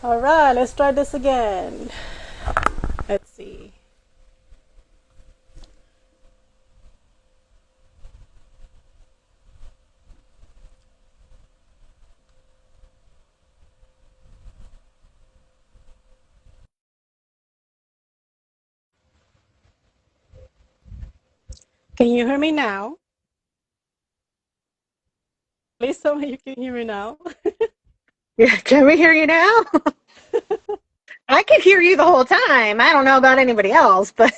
All right, let's try this again. Let's see. Can you hear me now? Please tell me you can hear me now. Yeah, can we hear you now? I could hear you the whole time. I don't know about anybody else, but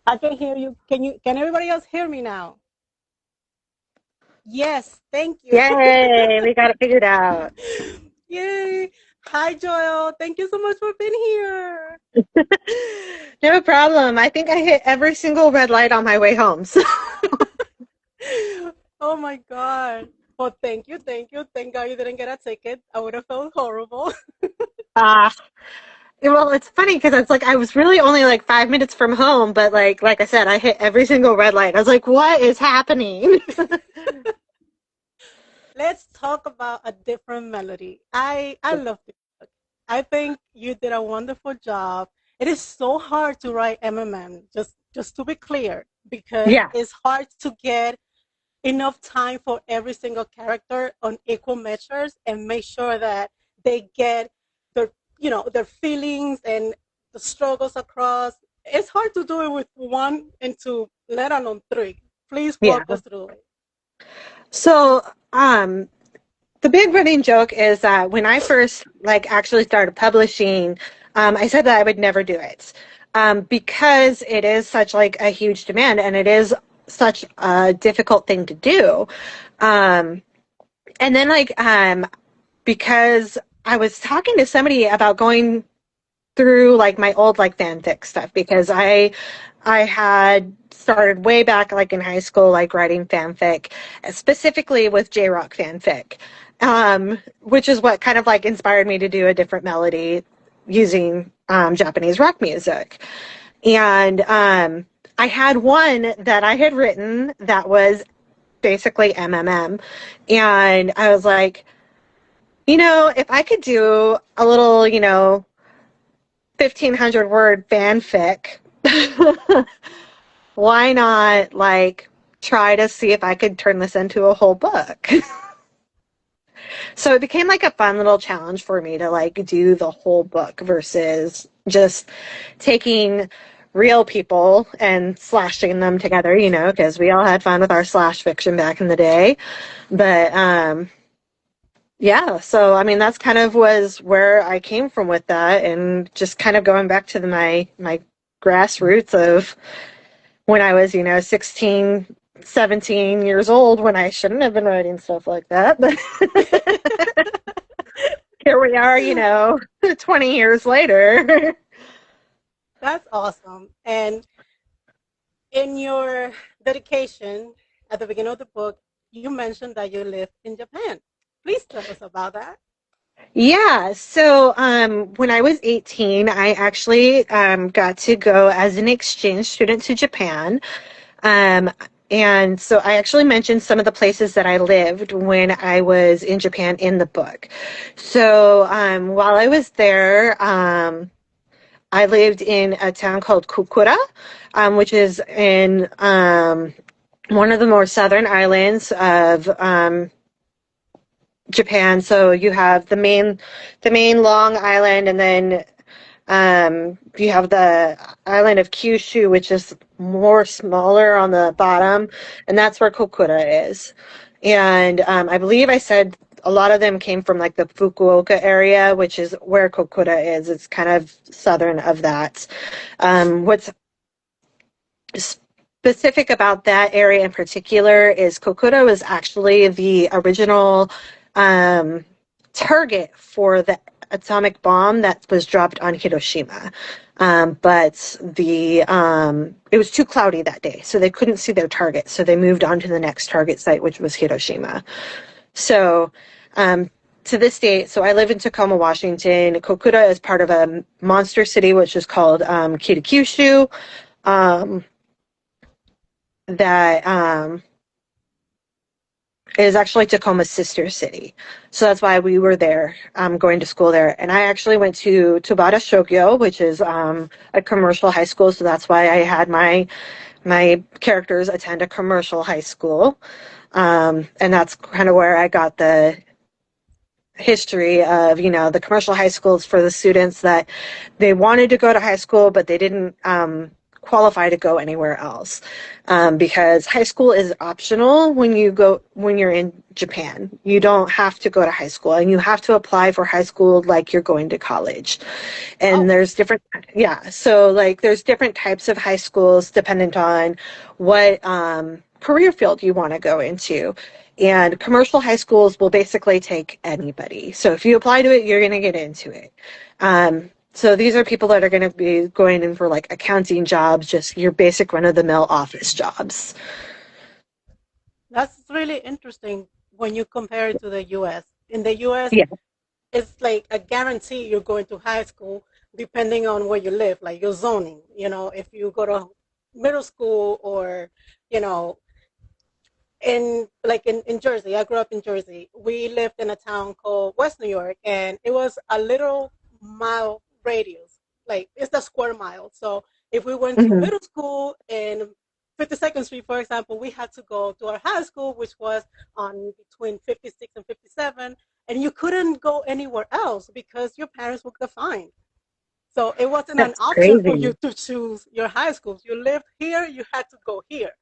I can hear you. Can everybody else hear me now? Yes, thank you. yay, we got it figured out. Yay. Hi Joelle. Thank you so much for being here. No problem. I think I hit every single red light on my way home. So, Oh my god. Well, thank you, thank you. Thank God you didn't get a ticket. I would have felt horrible. uh, well, it's funny because it's like I was really only like 5 minutes from home, but like I said, I hit every single red light. I was like, what is happening? Let's talk about a different melody. I love this book. I think you did a wonderful job. It is so hard to write MMM, just to be clear, because Yeah, it's hard to get enough time for every single character on equal measures and make sure that they get their their feelings and the struggles across. It's hard to do it with one and two, let alone three. Please yeah. walk us through it. So, the big running joke is that when I first like actually started publishing, I said that I would never do it because it is such like a huge demand and it is such a difficult thing to do. Um, and then because I was talking to somebody about going through like my old like fanfic stuff because I had started way back like in high school like writing fanfic specifically with J-rock fanfic, which is what kind of like inspired me to do a different melody using Japanese rock music. And I had one that I had written that was basically MMM, and I was like, if I could do a little 1,500 word fanfic, why not like try to see if I could turn this into a whole book? So it became like a fun little challenge for me to like do the whole book versus just taking real people and slashing them together, because we all had fun with our slash fiction back in the day. But yeah, so I mean that's kind of was where I came from with that and just kind of going back to my grassroots of when I was, 16, 17 years old when I shouldn't have been writing stuff like that. But here we are, 20 years later. That's awesome. And in your dedication at the beginning of the book, you mentioned that you live in Japan. Please tell us about that. Yeah, so when I was 18, I actually got to go as an exchange student to Japan. Um, and so I actually mentioned some of the places that I lived when I was in Japan in the book. So while I was there, I lived in a town called Kokura, which is in one of the more southern islands of Japan. So you have the main Long Island, and then you have the island of Kyushu, which is more smaller on the bottom, and that's where Kokura is. And I believe I said a lot of them came from like the Fukuoka area, which is where Kokura is. It's kind of southern of that. What's specific about that area in particular is Kokura was actually the original um, target for the atomic bomb that was dropped on Hiroshima. But it was too cloudy that day, so they couldn't see their target. So they moved on to the next target site, which was Hiroshima. So um, to this date, so I live in Tacoma, Washington. Kokura is part of a monster city, which is called Kitakyushu. Um, that is actually Tacoma's sister city. So that's why we were there, going to school there. And I actually went to Tobata Shokyo, which is a commercial high school. So that's why I had my characters attend a commercial high school. And that's kind of where I got the history of, the commercial high schools for the students that they wanted to go to high school, but they didn't qualify to go anywhere else, because high school is optional when you're in Japan. You don't have to go to high school, and you have to apply for high school like you're going to college. And Oh, there's different, yeah. So like there's different types of high schools dependent on what career field you want to go into. And commercial high schools will basically take anybody. So if you apply to it, you're going to get into it. So these are people that are going to be going in for like accounting jobs, just your basic run of the mill office jobs. that's really interesting when you compare it to the US. In the US, Yeah. it's like a guarantee you're going to high school depending on where you live, like your zoning. If you go to middle school or, you know, in Jersey, I grew up in Jersey. We lived in a town called West New York, and it was a little mile radius, like it's the square mile. So if we went to Hmm. middle school in 52nd Street, for example, we had to go to our high school, which was on between 56 and 57, and you couldn't go anywhere else because your parents would get fined. So it wasn't an That's option for you crazy. to choose your high schools. You lived here, you had to go here.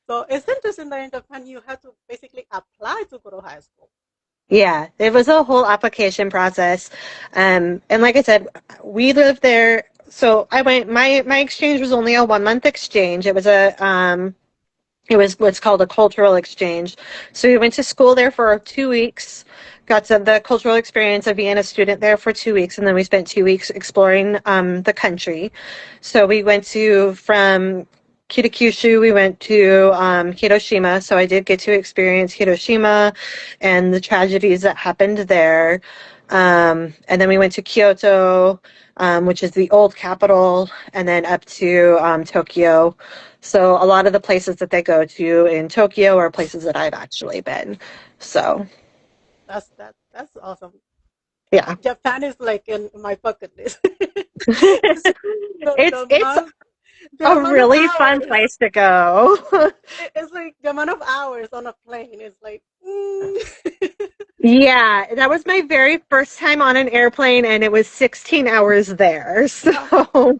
So it's interesting that in Japan you had to basically apply to go to high school. Yeah, it was a whole application process. And like I said, we lived there. So I went, my exchange was only a 1 month exchange. It was what's called a cultural exchange. So we went to school there for 2 weeks, got the cultural experience of being a student there for 2 weeks, and then we spent 2 weeks exploring the country. So we went from Kitakyushu, we went to Hiroshima. So I did get to experience Hiroshima and the tragedies that happened there. And then we went to Kyoto, which is the old capital, and then up to Tokyo. So a lot of the places that they go to in Tokyo are places that I've actually been. So That's awesome. yeah, Japan is like in my bucket list. It's the, it's the it's amount the a amount of really fun hours. place to go. It's like the amount of hours on a plane is like Yeah, that was my very first time on an airplane, and it was 16 hours there. oh,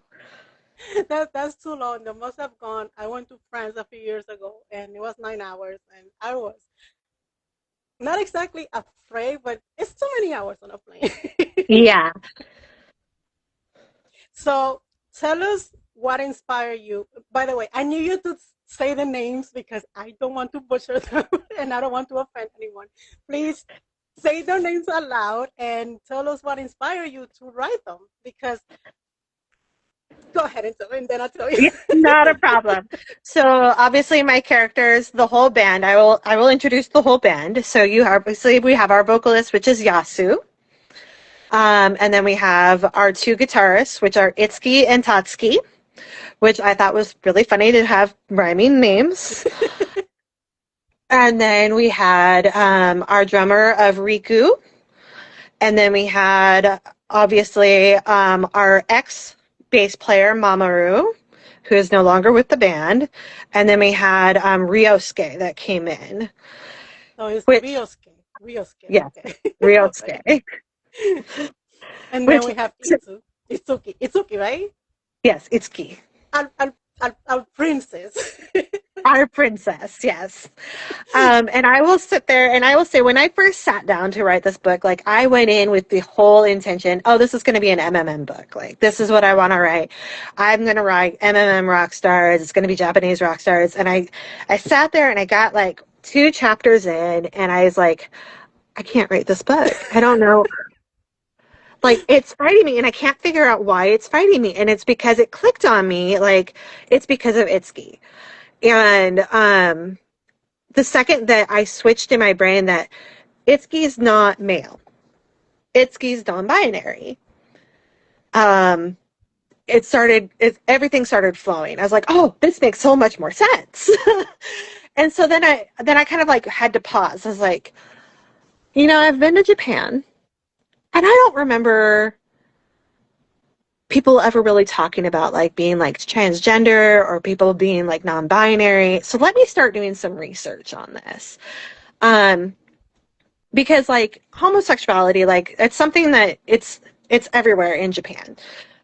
So that's too long. The most I've gone. I went to France a few years ago, and it was 9 hours, and I was not exactly afraid, but it's too many hours on a plane. yeah. So tell us what inspired you. By the way, I knew you to say the names because I don't want to butcher them and I don't want to offend anyone. Please say their names aloud and tell us what inspired you to write them. Because go ahead and tell, and then I'll tell you. Yeah, not a problem. So obviously my characters, the whole band, I will introduce the whole band. So you obviously we have our vocalist, which is Yasu. And then we have our two guitarists, which are Itsuki and Tatsuki, which I thought was really funny to have rhyming names. And then we had our drummer of Riku. And then we had obviously our ex bass player, Mamoru, who is no longer with the band. And then we had Ryosuke that came in, So it's which, Ryosuke, yes, okay. All right. Ryosuke, And then which, we have Itsuki, right? yes, Itsuki. Our princess. Our princess, yes. And I will sit there and I will say, when I first sat down to write this book, like I went in with the whole intention, oh, this is going to be an MMM book. Like, this is what I want to write. I'm going to write MMM rock stars. It's going to be Japanese rock stars. And I sat there and I got like 2 chapters in and I was like, I can't write this book. I don't know. Like, it's fighting me and I can't figure out why it's fighting me. And it's because it clicked on me. Like, it's because of Itsuki. And, the second that I switched in my brain that Itsuki's not male, Itsuki's non-binary. Um, everything started flowing. I was like, oh, this makes so much more sense. And so then I kind of like had to pause. I was like, I've been to Japan and I don't remember people ever really talking about like being like transgender or people being like non-binary. So let me start doing some research on this. Um, because like homosexuality, like it's something that it's everywhere in Japan.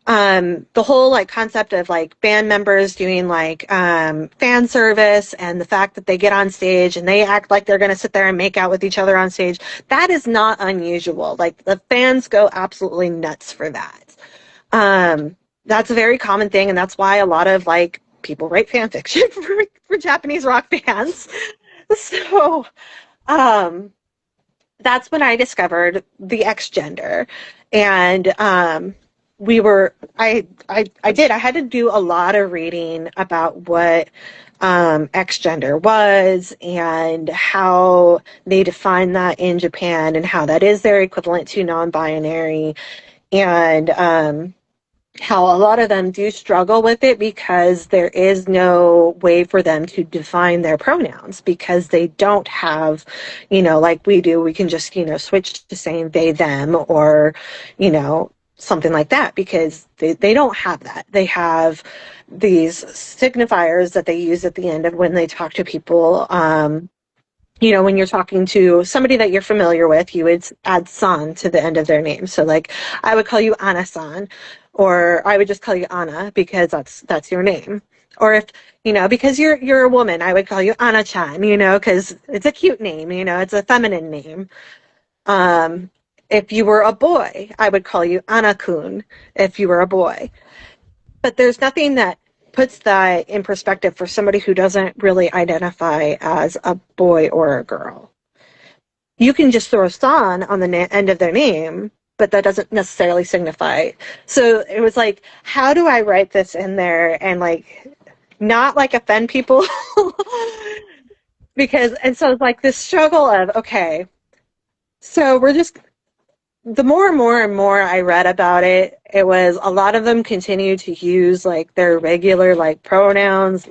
The whole like concept of like band members doing like fan service and the fact that they get on stage and they act like they're going to sit there and make out with each other on stage, that is not unusual. Like the fans go absolutely nuts for that. That's a very common thing, and that's why a lot of like people write fan fiction for Japanese rock bands. So um, that's when I discovered the X gender, and we were I had to do a lot of reading about what X gender was and how they define that in Japan and how that is their equivalent to non-binary and how a lot of them do struggle with it because there is no way for them to define their pronouns because they don't have, like we do, we can just, switch to saying they, them, or, something like that because they don't have that. They have these signifiers that they use at the end of when they talk to people. When you're talking to somebody that you're familiar with, you would add san to the end of their name. So like I would call you Anna-san, or I would just call you Anna because that's your name. Or if, because you're a woman, I would call you Anna-chan, because it's a cute name, it's a feminine name. Um, if you were a boy, I would call you Anna-kun if you were a boy. But there's nothing that puts that in perspective for somebody who doesn't really identify as a boy or a girl. You can just throw san on the end of their name, but that doesn't necessarily signify. So it was like, how do I write this in there and like not like offend people? And so it's like this struggle of, okay, so we're just, the more and more and more I read about it, it was a lot of them continue to use like their regular like pronouns,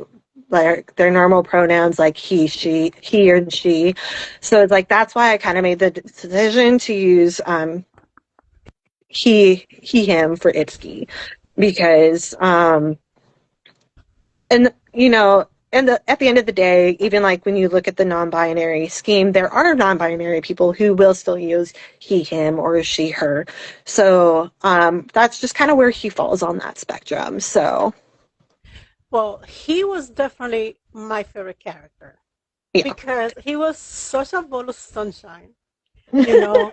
like their normal pronouns, like he and she. So it's like that's why I kind of made the decision to use him for Itsuki because and at the end of the day, even like when you look at the non-binary scheme, there are non-binary people who will still use he, him, or she, her. So that's just kind of where he falls on that spectrum. So Well, he was definitely my favorite character yeah, because he was such a ball of sunshine, you know,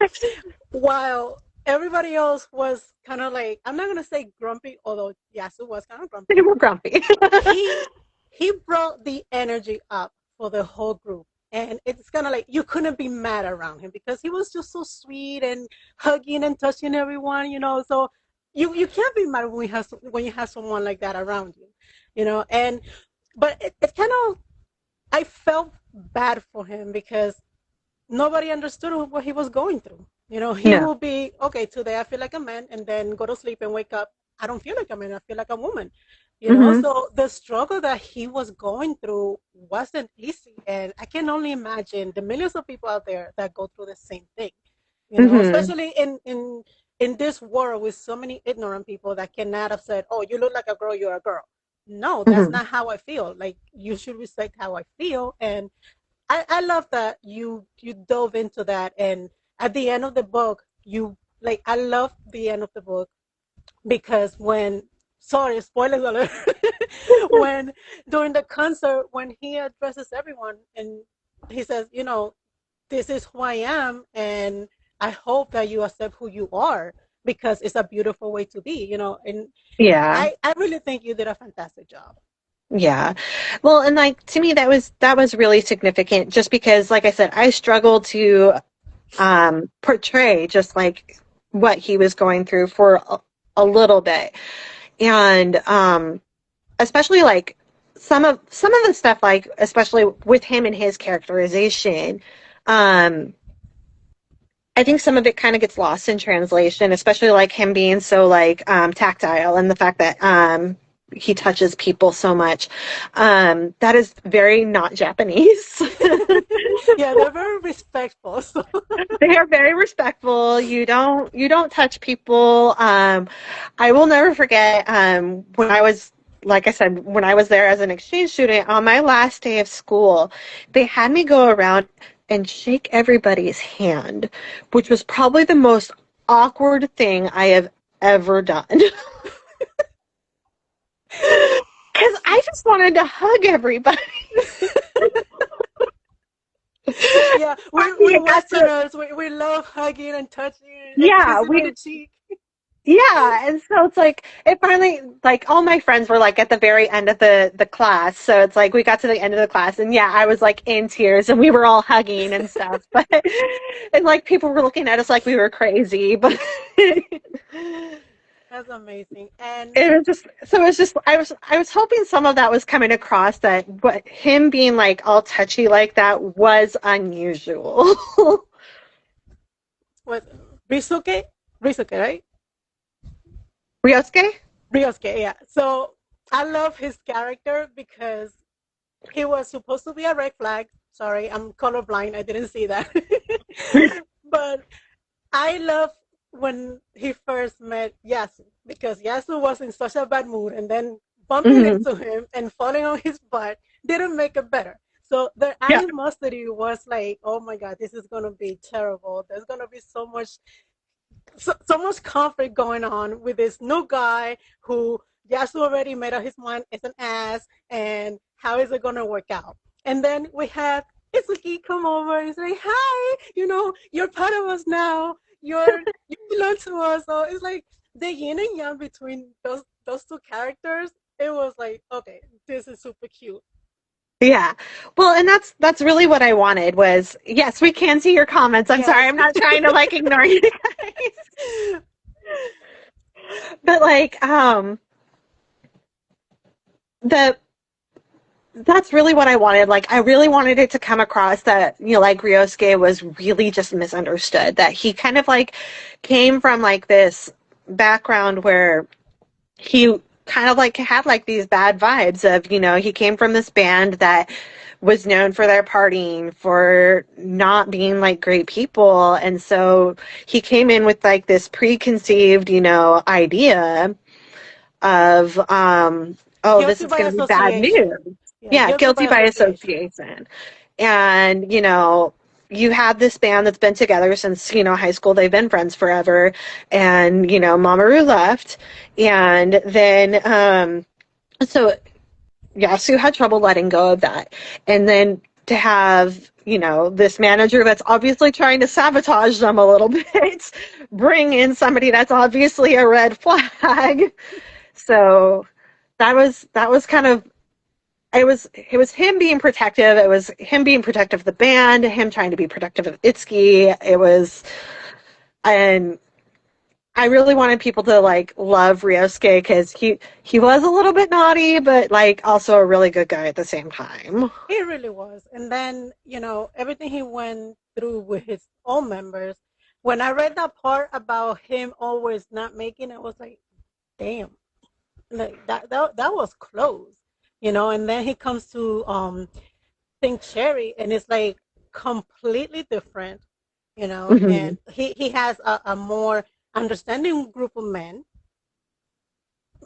while everybody else was kind of like, I'm not going to say grumpy, although Yasu was kind of they grumpy. were grumpy. he he brought the energy up for the whole group, and it's kind of like you couldn't be mad around him because he was just so sweet and hugging and touching everyone, so you can't be mad when you have someone like that around you, and but it kind of, I felt bad for him because nobody understood what he was going through. He No. will be, okay, today I feel like a man, and then go to sleep and wake up, I don't feel like a man, I feel like a woman. Hmm. So the struggle that he was going through wasn't easy. And I can only imagine the millions of people out there that go through the same thing, Hmm. especially in this world with so many ignorant people that cannot have said, oh, you look like a girl, you're a girl. No, that's Hmm. not how I feel. Like, you should respect how I feel. And I love that you dove into that, and at the end of the book, you like, I love the end of the book because when, sorry, spoilers alert, when during the concert, when he addresses everyone and he says, this is who I am, and I hope that you accept who you are because it's a beautiful way to be, and Yeah. I really think you did a fantastic job. Yeah. Well, and like to me that was really significant just because like I said, I struggled to portray just like what he was going through for a little bit. And especially like some of the stuff like especially with him and his characterization, um I think some of it kind of gets lost in translation, especially like him being so like tactile and the fact that he touches people so much. That is very not Japanese. Yeah, they're very respectful. So They are very respectful. You don't touch people. I will never forget when I was, like I said, when I was there as an exchange student on my last day of school, they had me go around and shake everybody's hand, which was probably the most awkward thing I have ever done. Because I just wanted to hug everybody. yeah, we Finally, I got to, Westerners, we love hugging and touching and yeah, kissing on we the cheek. Yeah, and so it's like it finally like all my friends were like at the very end of the class. So it's like we got to the end of the class and yeah, I was like in tears and we were all hugging and stuff. But and like people were looking at us like we were crazy, but That's amazing. And it was just so it was just I was hoping some of that was coming across that what him being like all touchy like that was unusual. what Risuke? Risuke, right? Ryosuke? Ryosuke, yeah. So I love his character because he was supposed to be a red flag. Sorry, I'm colorblind. I didn't see that. But I love when he first met Yasu because Yasu was in such a bad mood, and then bumping Hmm. into him and falling on his butt didn't make it better. So their Yeah. animosity was like, oh my god, this is gonna be terrible. There's gonna be so much conflict going on with this new guy who Yasu already made up his mind is an ass, and how is it gonna work out? And then we have Itsuki come over and say, "Hi, you're part of us now. You belong to us." So it's like the yin and yang between those two characters. It was like, okay, this is super cute. Yeah. Well, and that's really what I wanted was yes, we can see your comments. I'm sorry, Yes. I'm not trying to like ignore you guys. But like the that's really what I wanted. Like I really wanted it to come across that, like Ryosuke was really just misunderstood. That he kind of like came from like this background where he kind of like had like these bad vibes of, he came from this band that was known for their partying, for not being like great people. And so he came in with like this preconceived, idea of, oh, this Guilty is by going to be bad news. association. Yeah, Yeah, guilty by guilty by association. association. And, you have this band that's been together since, high school. They've been friends forever. And, Mamoru left. And then, so Yasu had trouble letting go of that. And then to have, this manager that's obviously trying to sabotage them a little bit, bring in somebody that's obviously a red flag. So that was kind of it was him being protective. It was him being protective of the band, him trying to be protective of Itsuki. And I really wanted people to like love Ryosuke because he was a little bit naughty, but like also a really good guy at the same time. He really was. And then, everything he went through with his own members. When I read that part about him always not making it, I was like, damn, like that was close, and then he comes to Think Cherry and it's like completely different, Hmm. and he has a more understanding group of men,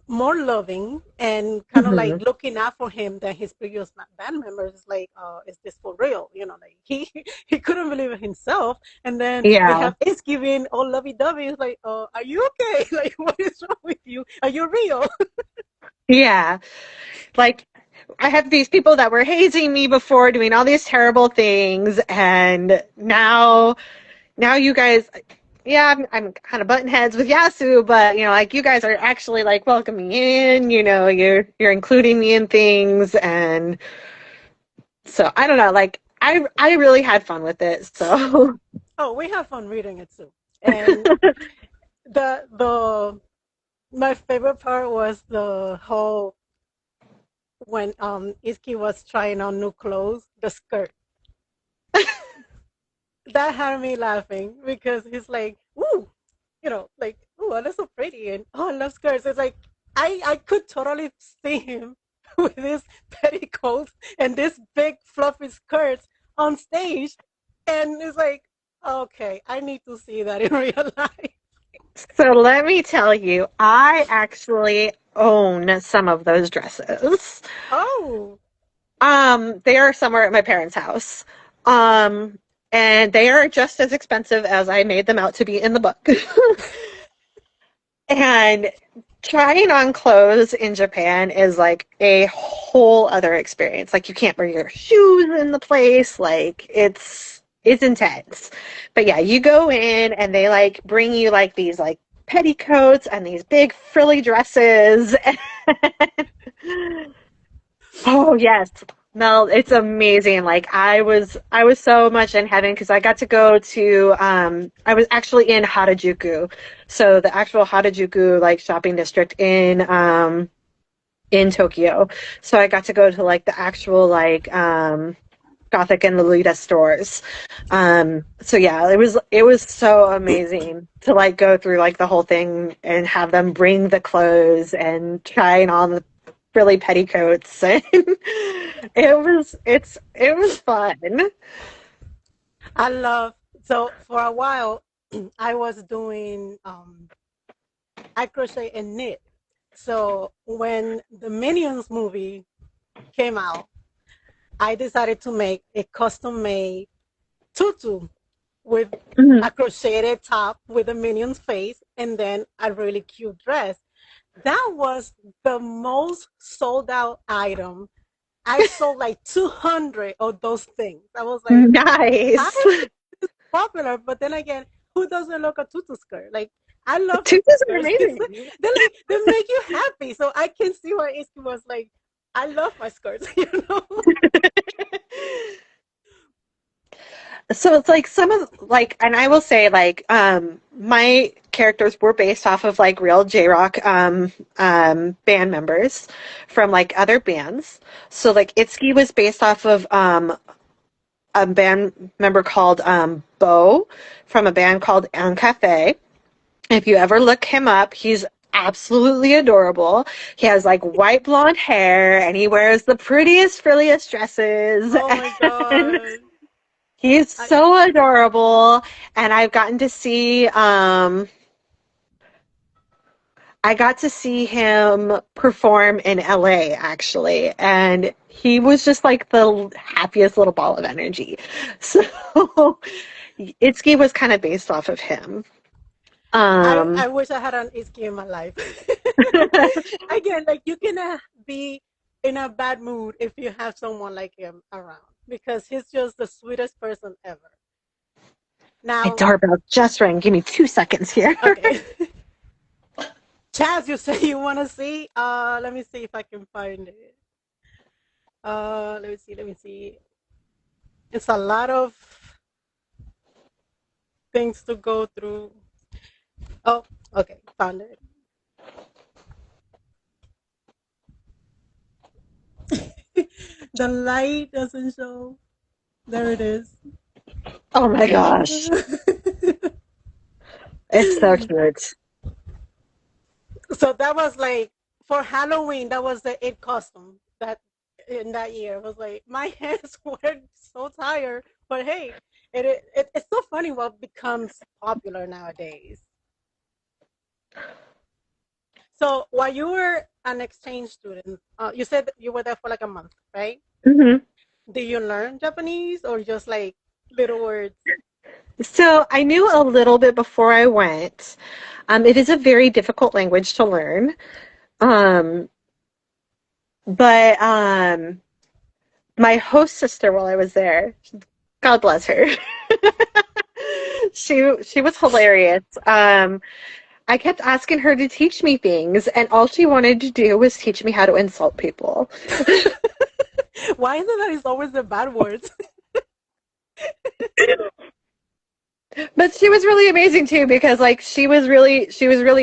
more loving and kind of like Hmm. looking out for him than his previous band members. It's like, is this for real? Like he he couldn't believe it himself. And then we Yeah, have Is giving all lovey dovey. It's like, are you okay? Like, what is wrong with you? Are you real? yeah. Like I have these people that were hazing me before, doing all these terrible things, and now you guys, yeah, I'm kind of button heads with Yasu, but like you guys are actually like welcoming me in. You're including me in things, and so I don't know. Like I really had fun with it. So Oh, we have fun reading it too. And the my favorite part was the whole when Iski was trying on new clothes, the skirt. that had me laughing because he's like, ooh, like, ooh, I look so pretty, and oh, I love skirts. It's like I could totally see him with his petticoats and this big fluffy skirts on stage, and it's like, okay, I need to see that in real life. So let me tell you, I actually own some of those dresses. Oh, They are somewhere at my parents' house. Um, and they are just as expensive as I made them out to be in the book. And trying on clothes in Japan is like a whole other experience. Like you can't wear your shoes in the place. Like it's intense. But yeah, you go in and they like bring you like these like petticoats and these big frilly dresses. Oh yes. Mel, it's amazing. Like I was so much in heaven because I got to go to I was actually in Harajuku. So the actual Harajuku like shopping district in Tokyo. So I got to go to like the actual like Gothic and Lolita stores. So yeah, it was so amazing to like go through like the whole thing and have them bring the clothes and trying on the frilly petticoats and it was fun. I love. So for a while, I was doing I crochet and knit. So when the Minions movie came out, I decided to make a custom made tutu with Mhm. a crocheted top with a minion's face and then a really cute dress. That was the most sold out item. I sold like 200 of those things. I was like, how Nice. is this popular? But then again, who doesn't look a tutu skirt? Like, I love tutu Tutus are skirts. amazing. They make you happy. So I can see why Iski was like, I love my skirts, So it's like some of like, and I will say like my characters were based off of like real J-Rock band members from like other bands. So like Itsuki was based off of a band member called Bo from a band called Un Cafe. If you ever look him up, he's absolutely adorable. He has like white blonde hair and he wears the prettiest, frilliest dresses. Oh my And god. he's I, so adorable. And I got to see him perform in LA actually. And he was just like the happiest little ball of energy. So Itsuki was kind of based off of him. I Um, wish I had an Iski in my life. Again, like you cannot be in a bad mood if you have someone like him around because he's just the sweetest person ever. my Now, doorbell just rang. Give me 2 seconds here. okay. Chaz, you say you want to see? Let me see if I can find it. Let me see. It's a lot of things to go through. Oh, okay, found it. The light doesn't show. There it is. Oh my gosh. It's so cute. So that was like for Halloween. That was the it costume that in that year. It was like my hands were so tired, but hey, it's so funny what becomes popular nowadays. So while you were an exchange student, you said that you were there for like a month, right? Hmm. Did you learn Japanese or just like little words? So I knew a little bit before I went. It is a very difficult language to learn. Um, but my host sister while I was there, God bless her. She was hilarious. I kept asking her to teach me things, and all she wanted to do was teach me how to insult people. Why is it that it's always the bad words? But she was really amazing too because like she was really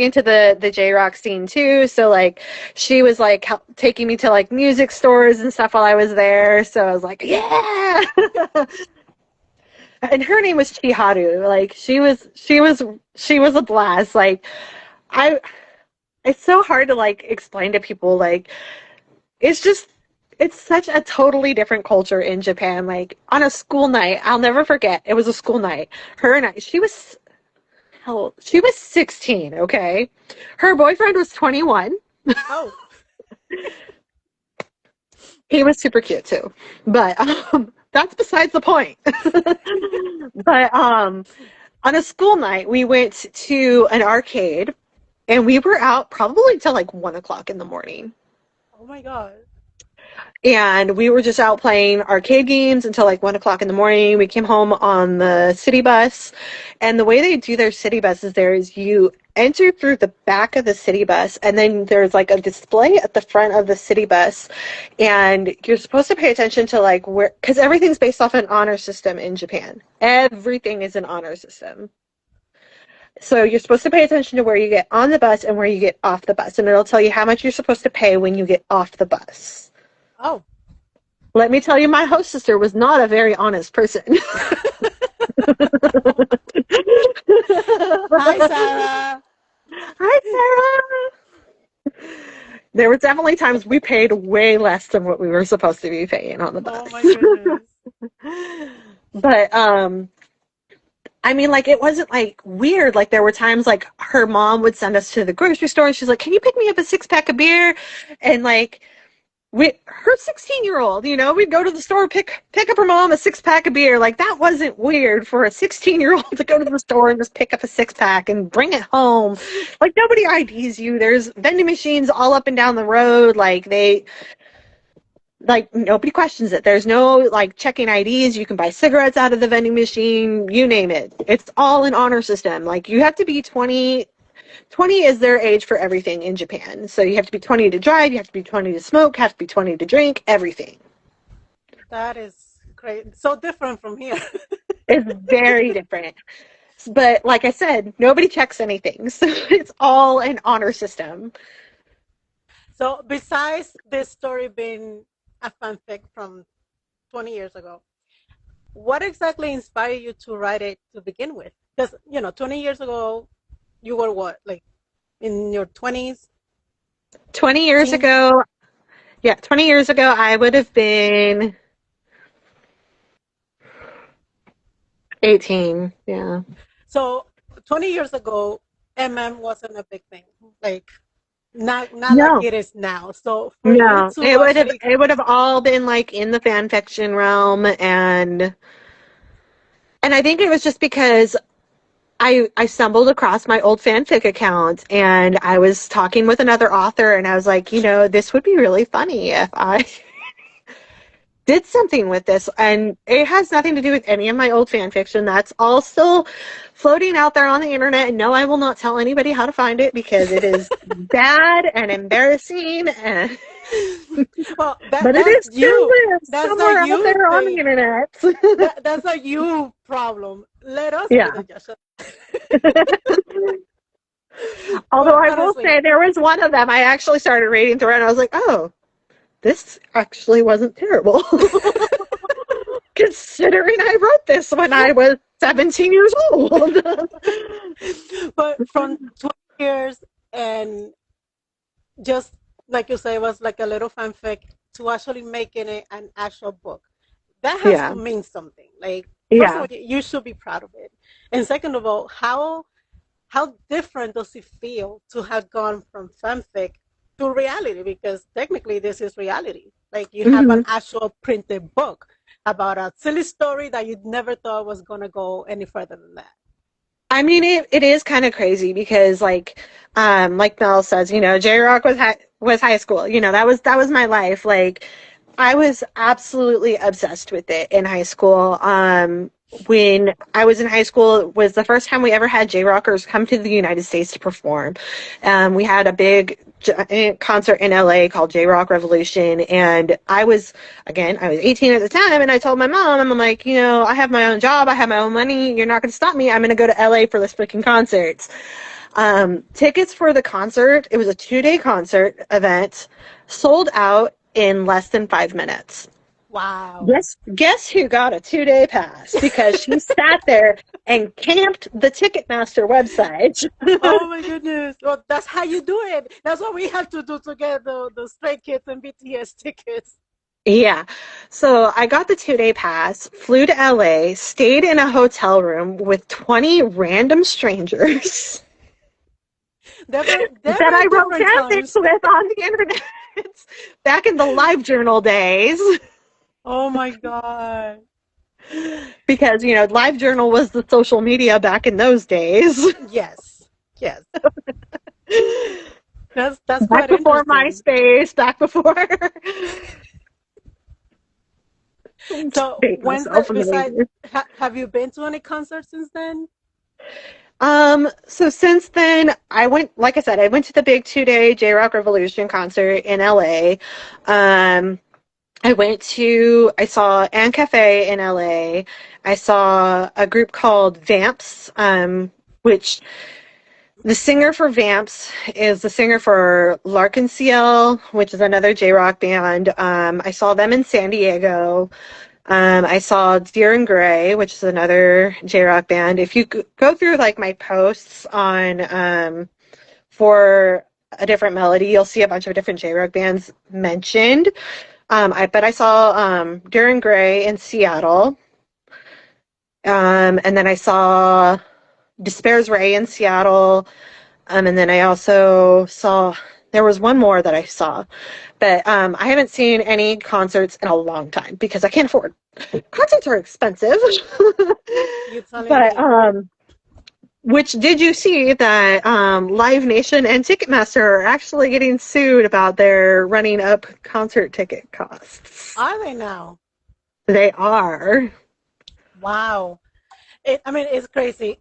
into the J-Rock scene too. So like she was like taking me to like music stores and stuff while I was there. So I was like, yeah. and her name was Chiharu. Like she was a blast. Like I it's so hard to like explain to people like it's just it's such a totally different culture in Japan. Like on a school night, I'll never forget. It was a school night. Her and I, how old? She was 16, okay? Her boyfriend was 21. Oh, He was super cute too. But that's besides the point. But on a school night, we went to an arcade and we were out probably till like 1 o'clock in the morning. oh my God. And we were just out playing arcade games until like 1 o'clock in the morning. We came home on the city bus. And the way they do their city buses there is you enter through the back of the city bus, and then there's like a display at the front of the city bus. And you're supposed to pay attention to like where, because everything's based off an honor system in Japan. Everything is an honor system. So you're supposed to pay attention to where you get on the bus and where you get off the bus. And it'll tell you how much you're supposed to pay when you get off the bus. Oh. Let me tell you, my host sister was not a very honest person. Hi, Sarah. Hi, Sarah. There were definitely times we paid way less than what we were supposed to be paying on the Oh bus. my goodness. But I mean, like, it wasn't like weird. Like, there were times like her mom would send us to the grocery store and she's like, "Can you pick me up a 6 pack of beer?" And like her 16-year-old, we'd go to the store, pick up her mom a 6 pack of beer. Like, that wasn't weird for a 16-year-old to go to the store and just pick up a 6 pack and bring it home. Like, nobody IDs you. There's vending machines all up and down the road. Like, nobody questions it. There's no like checking IDs. You can buy cigarettes out of the vending machine, you name it. It's all an honor system. Like, you have to be 20. 20 is their age for everything in Japan. So you have to be 20 to drive, you have to be 20 to smoke, you have to be 20 to drink, everything. That is great. So different from here. It's very different. But like I said, nobody checks anything. So it's all an honor system. So besides this story being a fanfic from 20 years ago, what exactly inspired you to write it to begin with? Because, 20 years ago, you were what, like in your 20s? 20 years Teen? ago, yeah, 20 years ago, I would have been 18. Yeah. So 20 years ago, wasn't a big thing. Like, not like No. it is now. So for you No, to actually, it would have all been like in the fan fiction realm, and I think it was just because I stumbled across my old fanfic account and I was talking with another author and I was like, this would be really funny if I did something with this. And it has nothing to do with any of my old fan fiction. That's all still floating out there on the internet. And no, I will not tell anybody how to find it because it is bad and embarrassing. well, But it that's is still you. lives That's a somewhere out you there on the thing. internet. That's a you problem. Let us be Yeah. the judge. Although But I will honestly, say there was one of them I actually started reading through and I was like, oh, this actually wasn't terrible. Considering I wrote this when I was 17 years old. but from 20 years and just like you say, it was like a little fanfic to actually making it an actual book. That has Yeah. to mean something. Like, first of Yeah. all, you should be proud of it, and second of all, how different does it feel to have gone from fanfic to reality? Because technically, this is reality. Like, you have an Hmm. actual printed book about a silly story that you never thought was gonna go any further than that. I mean, it is kind of crazy because like Mel says, J Rock was high school. That was my life. Like, I was absolutely obsessed with it in high school. When I was in high school, it was the first time we ever had J Rockers come to the United States to perform. We had a big concert in LA called J Rock Revolution, and I was 18 at the time, and I told my mom, I'm like, I have my own job, I have my own money, you're not going to stop me. I'm going to go to LA for this freaking concert. Tickets for the concert, it was a 2-day concert event, sold out in less than 5 minutes. Wow. Guess who got a 2-day pass because she sat there and camped the Ticketmaster website. Oh my goodness. Well, that's how you do it. That's what we have to do to get the Stray Kids and BTS tickets. Yeah. So I got the 2-day pass, flew to LA, stayed in a hotel room with 20 random strangers that I Definitely wrote different fanfics times. with on the internet back in the live journal days. Oh my God. Because, live journal was the social media back in those days. Yes. Yes. That's Back quite before interesting. MySpace, back before So date when's the myself in the besides 80s. have you been to any concerts since then? So since then, like I said, I went to the big 2-day J Rock Revolution concert in LA. Um, I saw Anne Cafe in LA. I saw a group called Vamps, which the singer for Vamps is the singer for Larkin CL, which is another J Rock band. I saw them in San Diego. I saw Deer and Gray, which is another J Rock band. If you go through like my posts on for a different melody, you'll see a bunch of different J Rock bands mentioned. I saw Deer and Gray in Seattle, and then I saw Despair's Ray in Seattle, and then I also saw there was one more that I saw, but I haven't seen any concerts in a long time because I can't afford. Concerts are expensive. You telling But me. which did you see that Live Nation and Ticketmaster are actually getting sued about their running up concert ticket costs? Are they now? They are. Wow. I mean, it's crazy.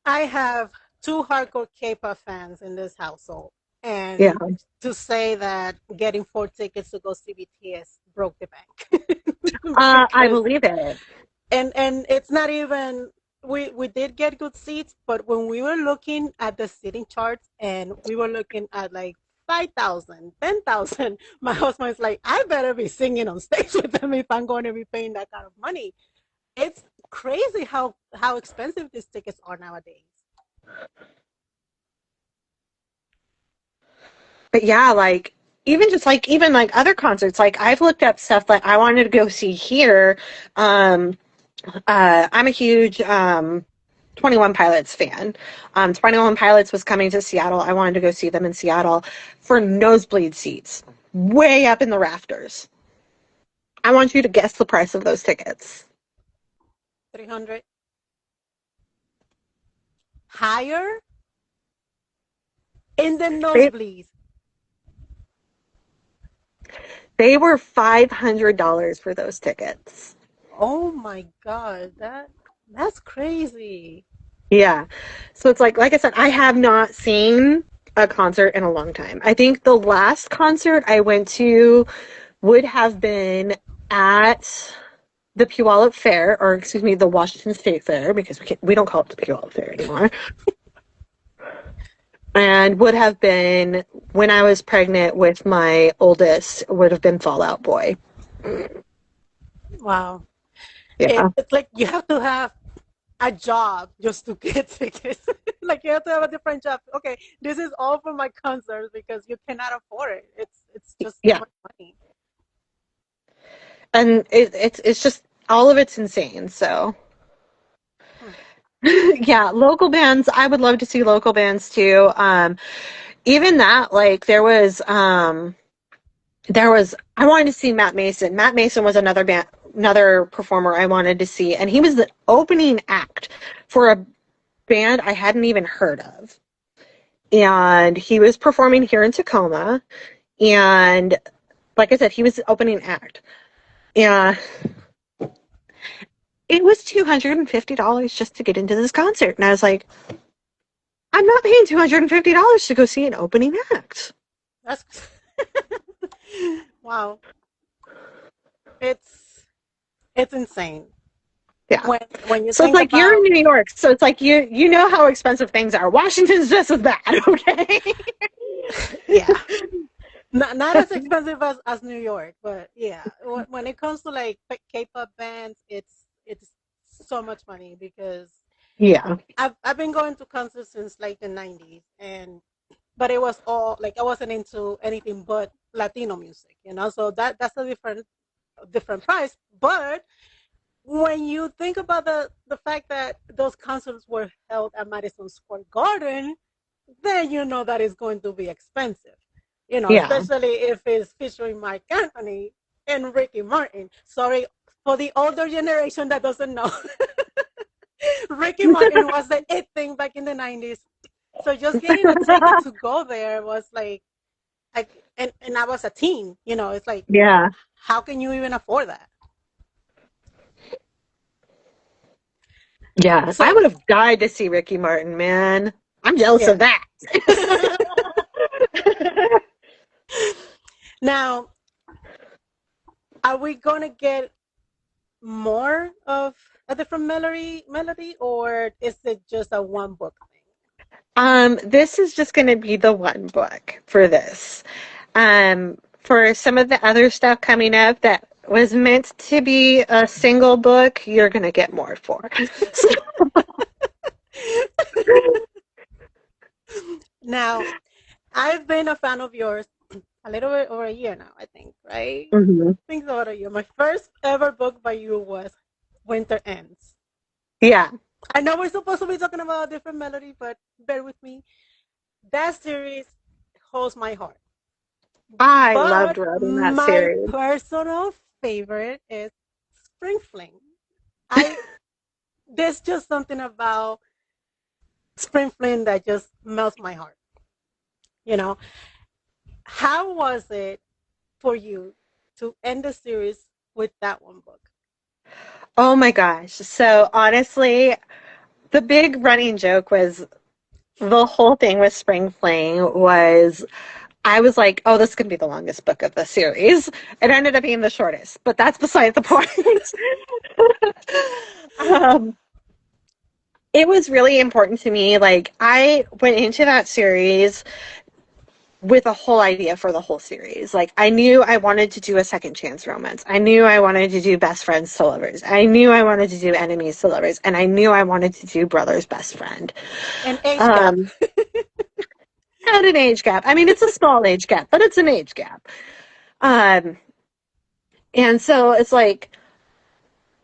I have two hardcore K-pop fans in this household, Yeah. and to say that getting 4 tickets to go see BTS broke the bank I because believe it. and it's not even we did get good seats, but when we were looking at the seating charts and we were looking at like 5,000, 10,000, my husband's like, I better be singing on stage with them if I'm going to be paying that kind of money. It's crazy how expensive these tickets are nowadays. But yeah, like even like other concerts, like I've looked up stuff that I wanted to go see here. Um, I'm a huge 21 Pilots fan. 21 Pilots was coming to Seattle. I wanted to go see them in Seattle for nosebleed seats, way up in the rafters. I want you to guess the price of those tickets. 300 higher in the They nosebleeds. they were $500 for those tickets. Oh my god, that's crazy. Yeah. So it's like I said, I have not seen a concert in a long time. I think the last concert I went to would have been at the Puyallup Fair, or excuse me, the Washington State Fair, because we don't call it the Puyallup Fair anymore. And would have been when I was pregnant with my oldest, would have been Fall Out Boy. Wow. Yeah. It's like you have to have a job just to get tickets. Like you have to have a different job. Okay, this is all for my concerts because you cannot afford it. It's just too Yeah. much money. And it's just all of it's insane. So Hmm. yeah, local bands. I would love to see local bands too. Even that, like there was I wanted to see Matt Mason. Matt Mason was another performer I wanted to see, and he was the opening act for a band I hadn't even heard of. And he was performing here in Tacoma, and like I said, he was the opening act. And it was $250 just to get into this concert. And I was like, I'm not paying $250 to go see an opening act. That's wow. It's it's insane Yeah. when you So it's think like you're in about New York, so it's like you know how expensive things are. Washington's just as bad, okay? yeah. Not as expensive as New York, but yeah, when it comes to like K-pop bands, it's so much money because Yeah. I've been going to concerts since like the 90s, and but it was all like I wasn't into anything but Latino music, you know. So that's a different price. But when you think about the fact that those concerts were held at Madison Square Garden, then you know that it's going to be expensive. You know, Yeah. especially if it's featuring Mark Anthony and Ricky Martin. Sorry for the older generation that doesn't know. Ricky Martin was the it thing back in the 90s. So just getting a ticket to go there was and I was a teen, you know, it's like, Yeah. how can you even afford that? Yeah. I So, would have died to see Ricky Martin, man. I'm jealous yeah. of that. Now, are we going to get more of a different melody, or is it just a one book thing? This is just going to be the one book for this. For some of the other stuff coming up that was meant to be a single book, you're going to get more for. Now, I've been a fan of yours a little bit over a year now, I think, right? I Mhm. think so, about a year. My first ever book by you was Winter Ends. Yeah, I know we're supposed to be talking about a different melody, but bear with me. That series holds my heart. I loved But writing that my series. personal favorite is Spring Fling. I There's just something about Spring Fling that just melts my heart. You know, how was it for you to end the series with that one book? Oh my gosh. So honestly, the big running joke was the whole thing with Spring Fling was I was like, oh, this is going to be the longest book of the series. It ended up being the shortest, but that's beside the point. um, it was really important to me. Like, I went into that series with a whole idea for the whole series. Like, I knew I wanted to do a second chance romance. I knew I wanted to do best friends to lovers. I knew I wanted to do enemies to lovers. And I knew I wanted to do brother's best friend. An age gap. Um, and an age gap. I mean, it's a small age gap, but it's an age gap. Um, and so it's like,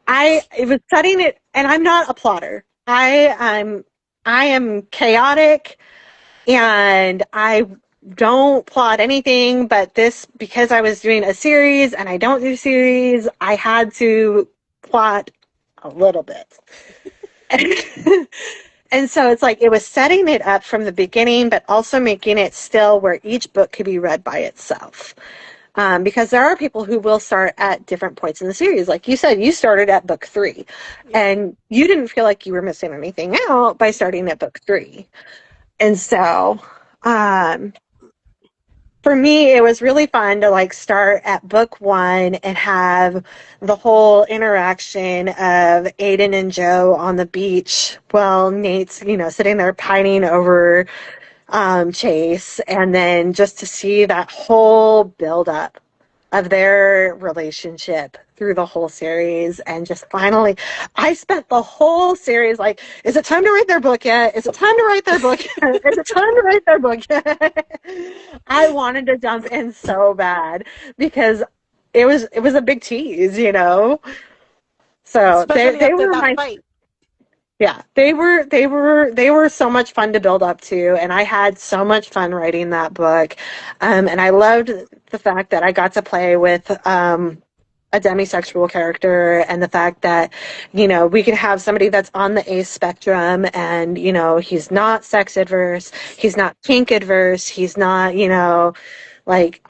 it was setting it, and I'm not a plotter. I am chaotic, and I don't plot anything. But this, because I was doing a series, and I don't do series, I had to plot a little bit. And so it's like it was setting it up from the beginning, but also making it still where each book could be read by itself. Because there are people who will start at different points in the series. Like you said, you started at book 3, Yeah. and you didn't feel like you were missing anything out by starting at book 3. And so, um, for me, it was really fun to like start at book 1 and have the whole interaction of Aiden and Joe on the beach while Nate's, sitting there pining over Chase, and then just to see that whole build up of their relationship through the whole series. And just finally, I spent the whole series like, is it time to write their book yet? Is it time to write their book yet? Is it time to write their book yet? I wanted to jump in so bad because it was a big tease. So they Especially they after were that my fight. yeah, they were so much fun to build up to, and I had so much fun writing that book. And I loved the fact that I got to play with a demisexual character, and the fact that we can have somebody that's on the ace spectrum, and he's not sex adverse, he's not kink adverse, he's not like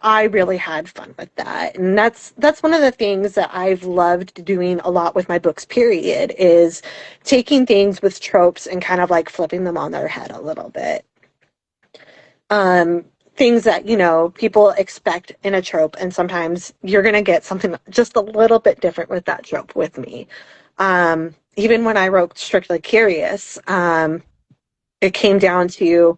I really had fun with that. And that's one of the things that I've loved doing a lot with my books, period, is taking things with tropes and kind of like flipping them on their head a little bit. Um, Things that, people expect in a trope, and sometimes you're going to get something just a little bit different with that trope with me. Even when I wrote Strictly Curious, it came down to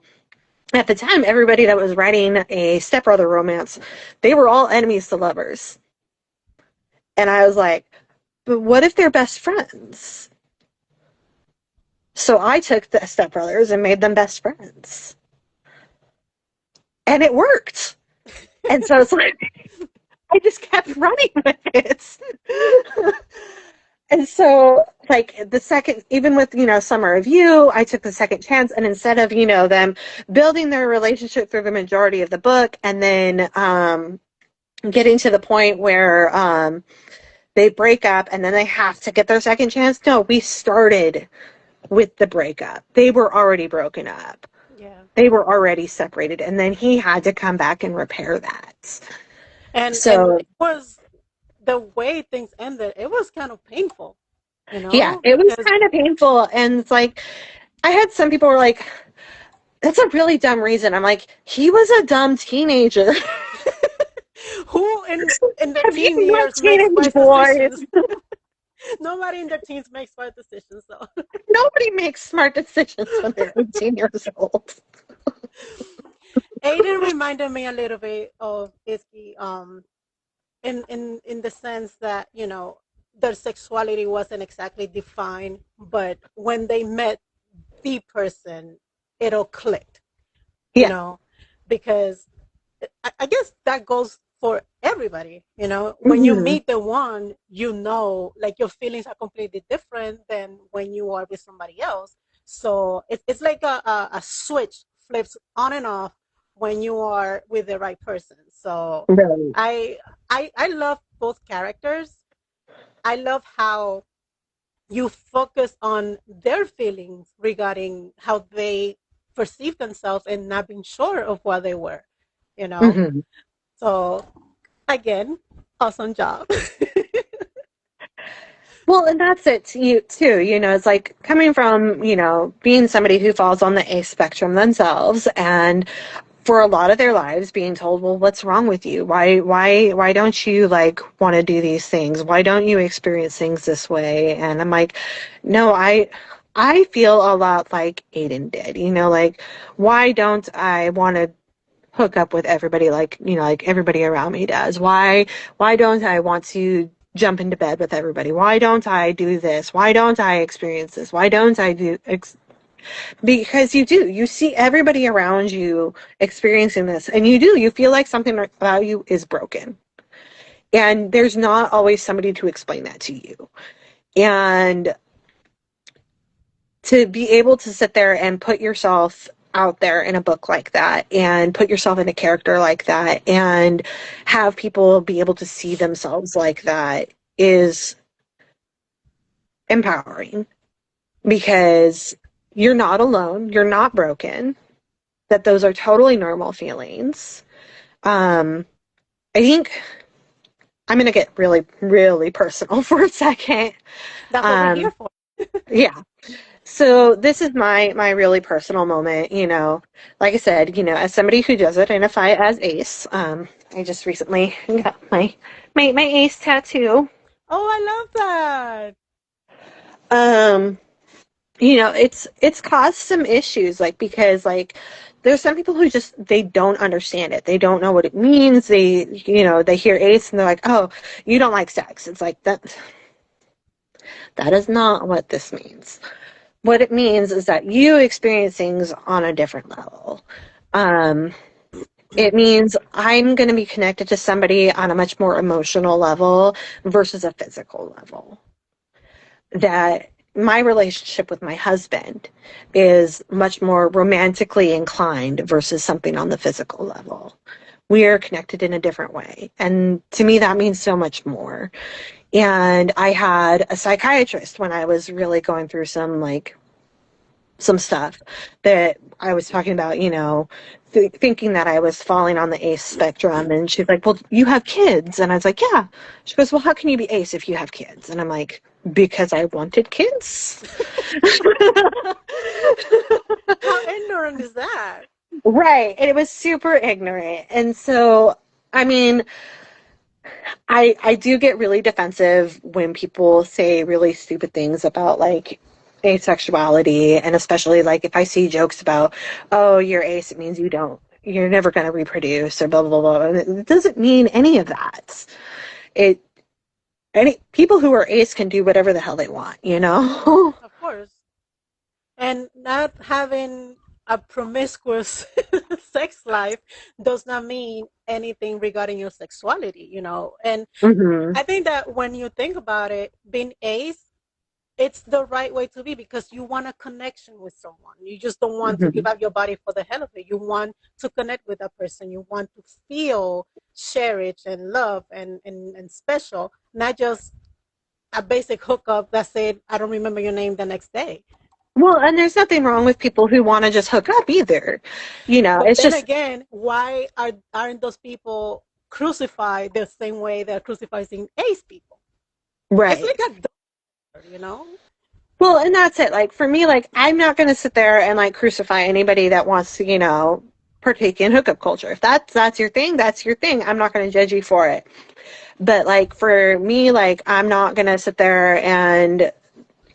at the time, everybody that was writing a stepbrother romance, they were all enemies to lovers. And I was like, but what if they're best friends? So I took the stepbrothers and made them best friends. And it worked. And so it's like, I just kept running with it. And so, like, the second, even with, Summer of You, I took the second chance. And instead of, them building their relationship through the majority of the book and then getting to the point where they break up and then they have to get their second chance, no, we started with the breakup. They were already broken up. Yeah. They were already separated. And then he had to come back and repair that. And So, it was the way things ended, it was kind of painful, yeah, it was because kind of painful. And it's like, I had some people were like, that's a really dumb reason. I'm like, he was a dumb teenager. who in their Have you teen met years makes teenage smart boys? decisions? Nobody in their teens makes smart decisions, so Nobody makes smart decisions when they're 18 years old. Aiden reminded me a little bit of Iski, in the sense that, their sexuality wasn't exactly defined, but when they met the person, it all clicked, you Yeah. know, because I guess that goes for everybody. When you Hmm. meet the one, like your feelings are completely different than when you are with somebody else. So it's like a switch flips on and off when you are with the right person. So Right. I I love both characters. I love how you focus on their feelings regarding how they perceive themselves and not being sure of what they were, you know. Hmm. So again, awesome job. Well, and that's it too. It's like coming from, being somebody who falls on the A spectrum themselves and for a lot of their lives being told, well, what's wrong with you? Why don't you like want to do these things? Why don't you experience things this way? And I'm like, no, I feel a lot like Aiden did, like why don't I want to hook up with everybody like, like everybody around me does? Why don't I want to jump into bed with everybody? Why don't I do this? Why don't I experience this? Why don't I do because you see everybody around you experiencing this and you feel like something about you is broken. And there's not always somebody to explain that to you. And to be able to sit there and put yourself out there in a book like that and put yourself in a character like that and have people be able to see themselves like that is empowering because you're not alone, you're not broken, that those are totally normal feelings. I think I'm going to get really, really personal for a second. That's what we're here Um, for. yeah. So this is my really personal moment. Like I said, as somebody who does identify as ace, I just recently got my ace tattoo. Oh, I love that. Um, it's caused some issues, like because like there's some people who just they don't understand it. They don't know what it means. They hear ace and they're like, oh, you don't like sex. It's like that is not what this means. What it means is that you experience things on a different level. Um, it means I'm going to be connected to somebody on a much more emotional level versus a physical level. That my relationship with my husband is much more romantically inclined versus something on the physical level. We are connected in a different way. And to me, that means so much more. And I had a psychiatrist when I was really going through some stuff that I was talking about, thinking that I was falling on the ace spectrum. And she's like, well, you have kids. And I was like, yeah. She goes, well, how can you be ace if you have kids? And I'm like, because I wanted kids. How ignorant is that? Right. And it was super ignorant. And so, I mean, I do get really defensive when people say really stupid things about like asexuality, and especially like if I see jokes about, oh, you're ace, it means you're never going to reproduce or blah blah blah. It doesn't mean any of that. It any people who are ace can do whatever the hell they want, you know? Of course. And not having a promiscuous sex life does not mean anything regarding your sexuality, And hmm I think that when you think about it, being ace, it's the right way to be because you want a connection with someone. You just don't want to give hmm up your body for the hell of it. You want to connect with that person. You want to feel cherished and loved and special, not just a basic hookup that said, I don't remember your name the next day. Well, and there's nothing wrong with people who want to just hook up either. But It's then just again, why aren't those people crucified the same way they're crucifying ace people? It's right. like a doctor. Well, and that's it. Like for me, like I'm not going to sit there and like crucify anybody that wants to, partake in hookup culture. If that's your thing, that's your thing. I'm not going to judge you for it. But like for me, like I'm not going to sit there and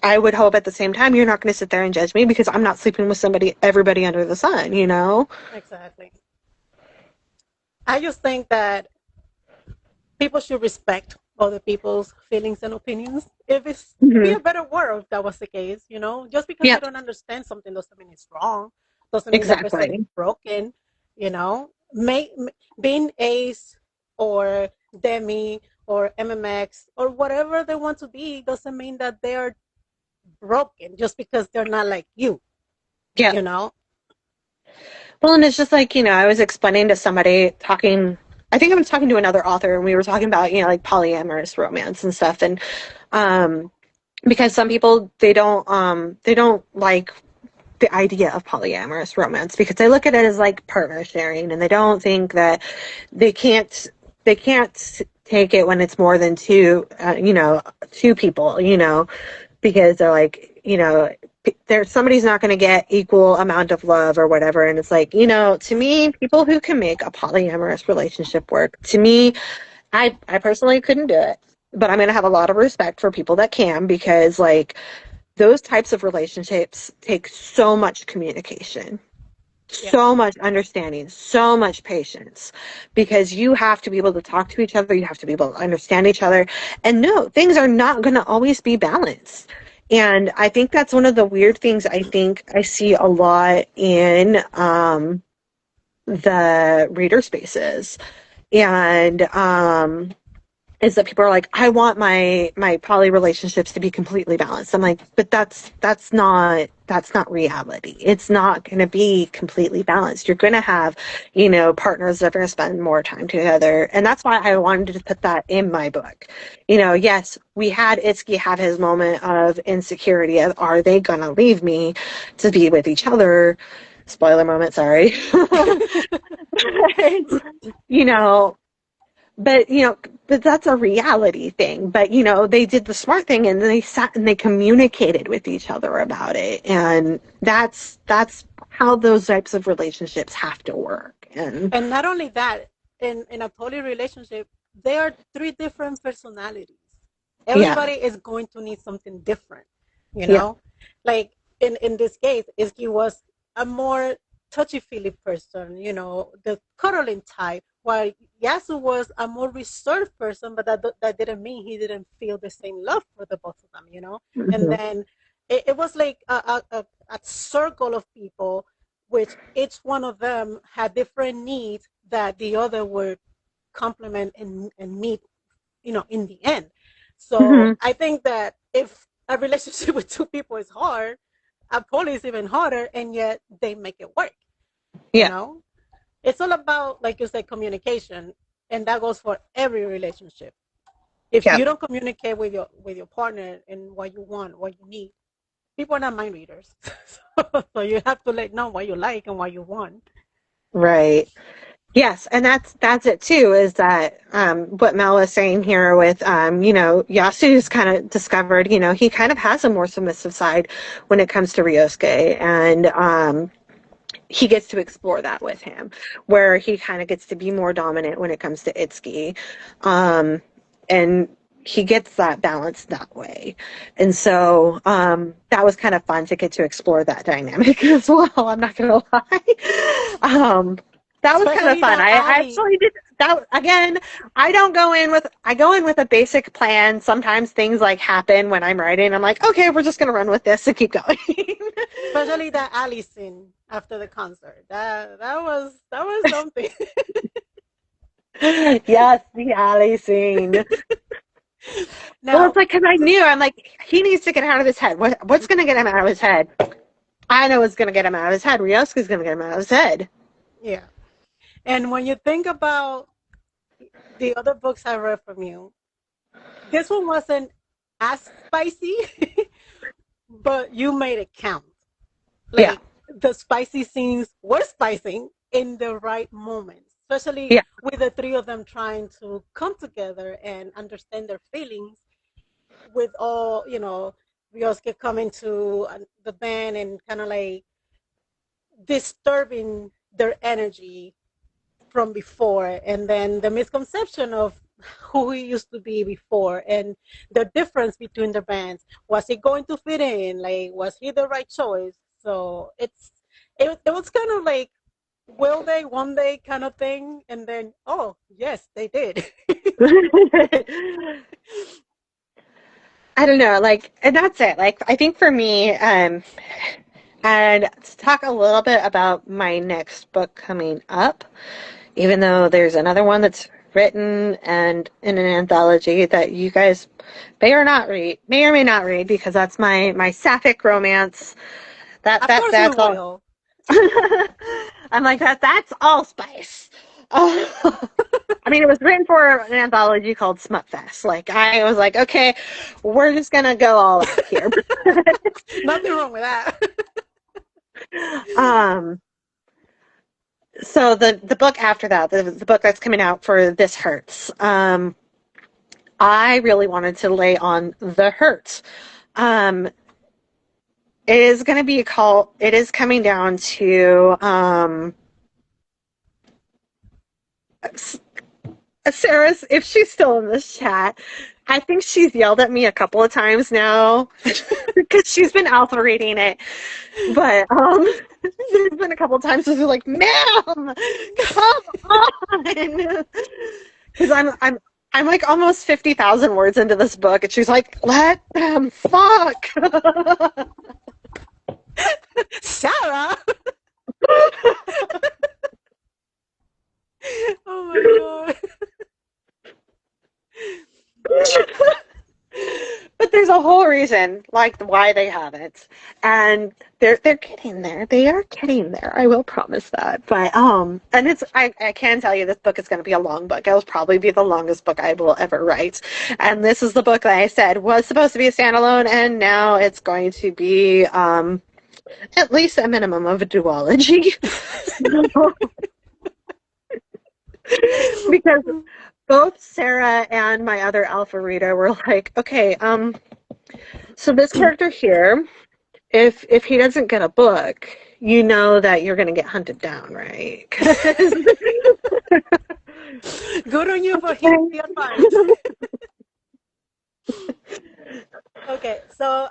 I would hope at the same time you're not going to sit there and judge me because I'm not sleeping with everybody under the sun, you know? Exactly. I just think that people should respect other people's feelings and opinions. It'd be hmm a better world if that was the case. Just because you Yep, don't understand something doesn't mean it's wrong. Doesn't mean that person is exactly. broken. You know, being ace or demi or mmx or whatever they want to be doesn't mean that they're broken just because they're not like you. Yep. You know. Well, and it's just like, I was explaining to somebody I think I was talking to another author and we were talking about, like polyamorous romance and stuff. And, because some people, they don't like the idea of polyamorous romance because they look at it as like partner sharing and they don't think that they can't, they can't take it when it's more than two people, because they're like, there's somebody's not going to get equal amount of love or whatever. And it's like, to me, people who can make a polyamorous relationship work, to me, I personally couldn't do it. But I'm going to have a lot of respect for people that can because, like, those types of relationships take so much communication, Yeah. so much understanding, so much patience because you have to be able to talk to each other, you have to be able to understand each other. And no, things are not going to always be balanced. And I think that's one of the weird things I think I see a lot in the reader spaces. And is that people are like, I want my poly relationships to be completely balanced. I'm like, but that's not reality. It's not going to be completely balanced. You're going to have, partners that are going to spend more time together, and that's why I wanted to put that in my book. Yes, we had Itsuki have his moment of insecurity. Of, are they going to leave me to be with each other? Spoiler moment, sorry. But, you know, but but that's a reality thing. But they did the smart thing and they sat and they communicated with each other about it, and that's how those types of relationships have to work. And And not only that, in a poly relationship, there are three different personalities. yeah, Everybody is going to need something different, you yeah, know? Like in this case, Iski was a more touchy feely person, the cuddling type, while Yasu was a more reserved person, but that didn't mean he didn't feel the same love for the both of them. And hmm then it was like a circle of people which each one of them had different needs that the other would complement and meet, in the end. So hmm I think that if a relationship with two people is hard, a poly is even harder, and yet they make it work. You yeah, know, it's all about, like you said, communication, and that goes for every relationship. If yeah, you don't communicate with your partner and what you want, what you need, people are not mind readers. So you have to let know what you like and what you want. right. Yes, and that's it too. Is that what Mel was saying here with Yasu's kind of discovered, he kind of has a more submissive side when it comes to Ryosuke, and he gets to explore that with him, where he kind of gets to be more dominant when it comes to Itsuki, and he gets that balance that way. And so that was kind of fun to get to explore that dynamic as well. I'm not going to lie. That was kind of Especially fun. that I Allie. actually did that again. I go in with a basic plan. Sometimes things like happen when I'm writing. I'm like, okay, we're just going to run with this and keep going. Especially that Allie scene after the concert. That was something. Yes, the alley scene. Well, Now, it's like because I'm like, he needs to get out of his head. What's going to get him out of his head? I know what's going to get him out of his head. Ryosuke's going to get him out of his head. yeah. And when you think about the other books I read from you, this one wasn't as spicy, but you made it count. Yeah, Like the spicy scenes were spicing in the right moments, especially yeah. with the three of them trying to come together and understand their feelings with all, Ryosuke coming to the band and kind of like disturbing their energy from before, and then the misconception of who he used to be before, and the difference between the bands. Was he going to fit in? Like, was he the right choice? So it was kind of like, will they one day kind of thing, and then, oh yes, they did. I don't know, like, and that's it. Like, I think for me, and to talk a little bit about my next book coming up, even though there's another one that's written and in an anthology that you guys may or may not read, because that's my sapphic romance. Of course we That's all. will. I'm like that's all spice. I mean, it was written for an anthology called Smutfest. Like, I was like, okay, we're just gonna go all out here. Nothing wrong with that. um, so the book after that, the book that's coming out for This Hurts. I really wanted to lay on the hurt. Um, it is going to be called. It is coming down to Sarah's, if she's still in this chat, I think she's yelled at me a couple of times now because she's been alpha reading it. But there's been a couple of times where she's like, "Ma'am, come on," because I'm like almost 50,000 words into this book, and she's like, "Let them fuck." Sarah. Oh my god. But there's a whole reason, like why they haven't, and they're getting there. They are getting there. I will promise that. But and I can tell you this book is going to be a long book. It'll probably be the longest book I will ever write. And this is the book that I said was supposed to be a standalone, and now it's going to be at least a minimum of a duology. Because both Sarah and my other alpha reader were like, okay, so this character here, if he doesn't get a book, you know that you're going to get hunted down, right? Good on you for heeding the advice. Okay, so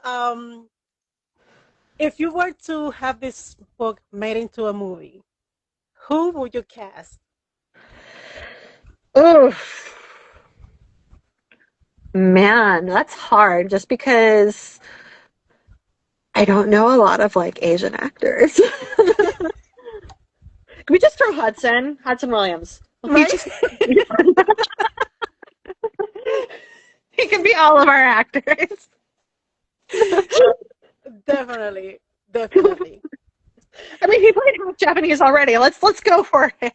if you were to have this book made into a movie, who would you cast? Oh man, that's hard. Just because I don't know a lot of like Asian actors. Can we just throw Hudson Williams? He Right? just he can be all of our actors. Definitely, definitely. I mean, he played half Japanese already. Let's go for it.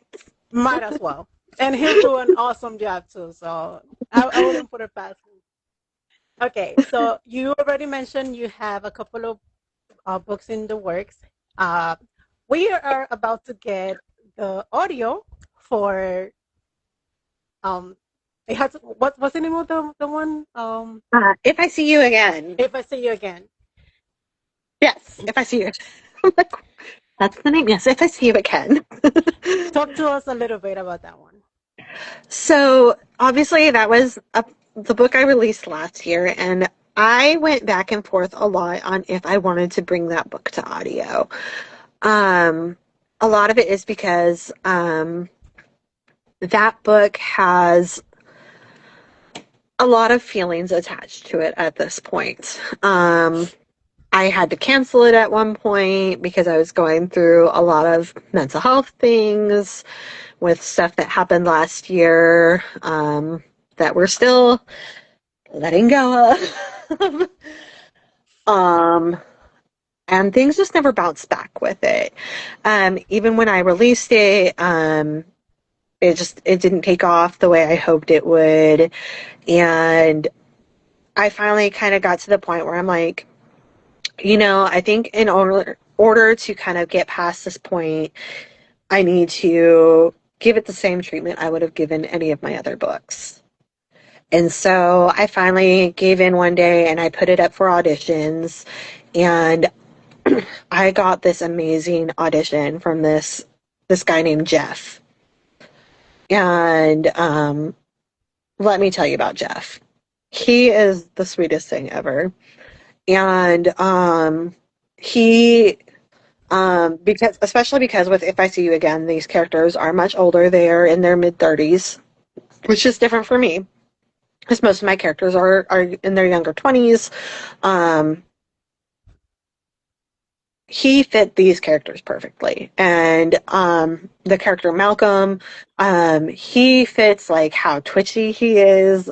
Might as well. And he'll do an awesome job too. So I wouldn't put it past him. Okay, so you already mentioned you have a couple of books in the works. Uh, we are about to get the audio for it has what's the name of the one? If I see you again, If I see you again. yes. If I see you, I'm like, that's the name. Yes. If I see you again. Talk to us a little bit about that one. So obviously that was the book I released last year, and I went back and forth a lot on if I wanted to bring that book to audio. Um, a lot of it is because that book has a lot of feelings attached to it at this point. I had to cancel it at one point because I was going through a lot of mental health things with stuff that happened last year that we're still letting go of. um, and things just never bounced back with it. Even when I released it, it didn't take off the way I hoped it would. And I finally kind of got to the point where I'm like, I think in order to kind of get past this point, I need to give it the same treatment I would have given any of my other books. And so I finally gave in one day and I put it up for auditions. And I got this amazing audition from this guy named Jeff. And let me tell you about Jeff. He is the sweetest thing ever. And he because especially because with If I See You Again, these characters are much older. They are in their mid-30s, which is different for me because most of my characters are in their younger 20s. He fit these characters perfectly. And the character Malcolm, he fits like how twitchy he is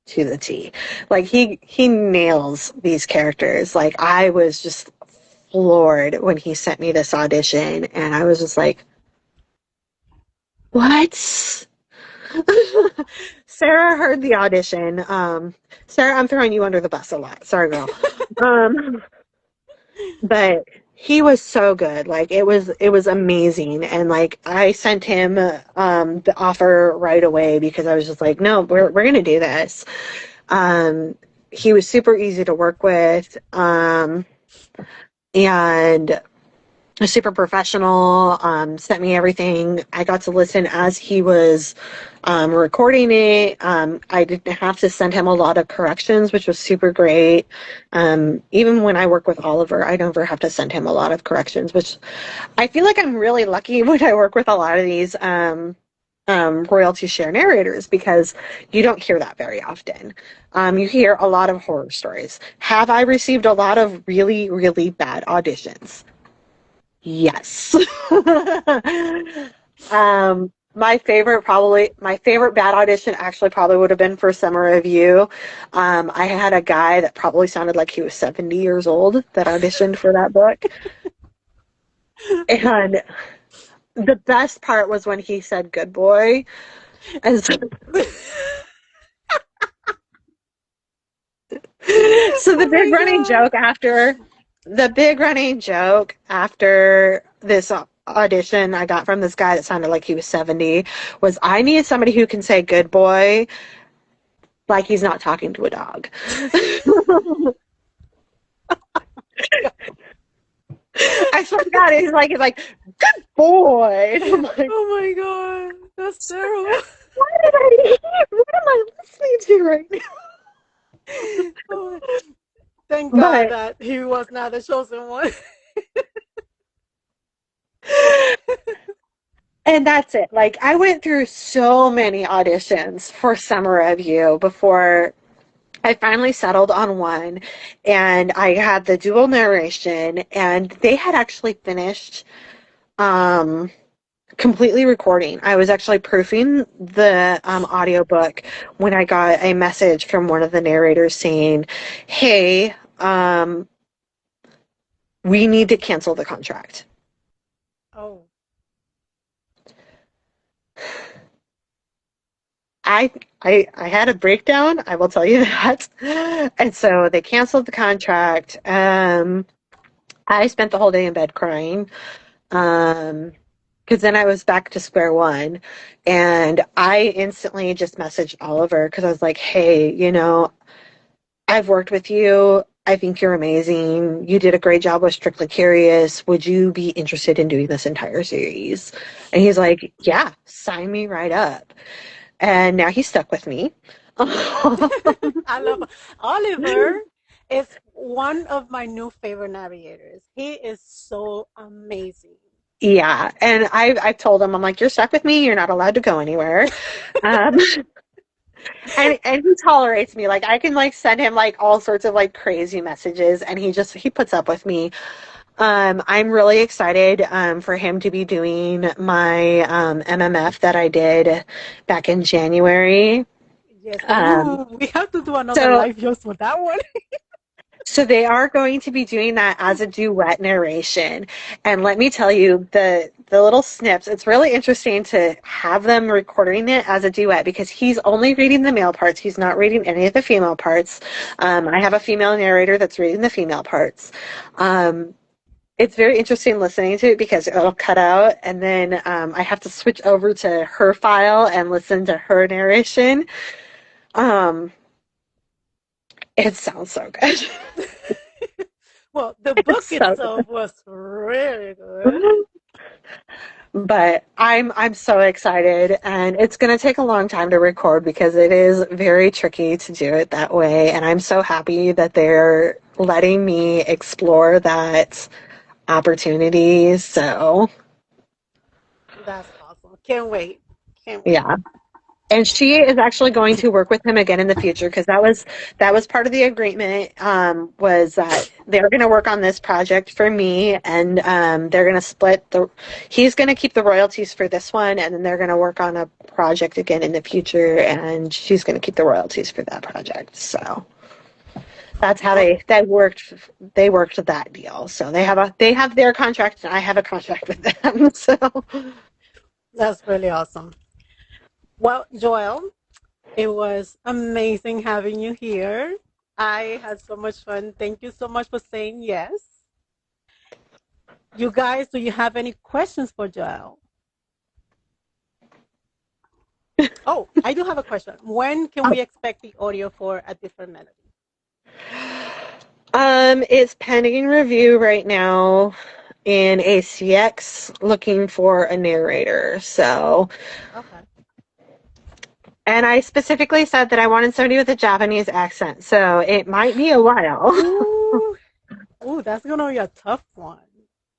to the T. Like he nails these characters. Like I was just floored when he sent me this audition and I was just like, what? Sarah heard the audition. Sarah, I'm throwing you under the bus a lot. Sorry, girl. Um, but he was so good. Like it was amazing. And like I sent him the offer right away because I was just like, no, we're gonna do this. He was super easy to work with. And super professional, sent me everything. I got to listen as he was recording it. I didn't have to send him a lot of corrections, which was super great. Even when I work with Oliver, I never have to send him a lot of corrections, which I feel like I'm really lucky when I work with a lot of these royalty share narrators because you don't hear that very often. You hear a lot of horror stories. Have I received a lot of really, really bad auditions? Yes. My favorite bad audition actually probably would have been for Summer of You. I had a guy that probably sounded like he was 70 years old that auditioned for that book. And the best part was when he said good boy. And so, so Oh my god. the big running joke after this audition I got from this guy that sounded like he was 70 was I need somebody who can say good boy like he's not talking to a dog. I swear to God, he's like, good boy. And I'm like, Oh my god. That's terrible. what am I listening to right now? Oh, thank God But that he was not the chosen one. and that's it. Like I went through so many auditions for Summer of You before I finally settled on one, and I had the dual narration, and they had actually finished um, completely recording. I was actually proofing the audiobook when I got a message from one of the narrators saying, hey, we need to cancel the contract. Oh. I, I had a breakdown, I will tell you that. And so they canceled the contract. I spent the whole day in bed crying. Because then I was back to square one. And I instantly just messaged Oliver because I was like, hey, I've worked with you. I think you're amazing. You did a great job with Strictly Curious. Would you be interested in doing this entire series? And he's like, yeah, sign me right up. And now he's stuck with me. I love Oliver. Is one of my new favorite navigators. He is so amazing. Yeah, and I've told him, I'm like, you're stuck with me. You're not allowed to go anywhere. Um, and he tolerates me. Like I can like send him like all sorts of like crazy messages, and he puts up with me. I'm really excited for him to be doing my MMF that I did back in January. Yes. Um, Ooh, we have to do another so live just for that one. So they are going to be doing that as a duet narration. And let me tell you, the little snips, it's really interesting to have them recording it as a duet because he's only reading the male parts. He's not reading any of the female parts. I have a female narrator that's reading the female parts. Um, it's very interesting listening to it because it'll cut out and then I have to switch over to her file and listen to her narration. Um, it sounds so good. Well, the book It's so itself was really good. But I'm so excited, and it's going to take a long time to record because it is very tricky to do it that way. And I'm so happy that they're letting me explore that opportunity. So, That's awesome. Can't wait. Can't wait. yeah. And she is actually going to work with him again in the future because that was part of the agreement was that they're going to work on this project for me and they're going to split the he's going to keep the royalties for this one and then they're going to work on a project again in the future and she's going to keep the royalties for that project. So that's how Well, they worked that deal. So they have their contract and I have a contract with them. So that's really awesome. Well, Joelle, it was amazing having you here. I had so much fun. Thank you so much for saying yes. You guys, do you have any questions for Joelle? Oh, I do have a question. When can we expect the audio for A Different Melody? It's pending review right now in ACX looking for a narrator. So, Okay. and I specifically said that I wanted somebody with a Japanese accent. So it might be a while. Ooh, ooh, that's gonna be a tough one.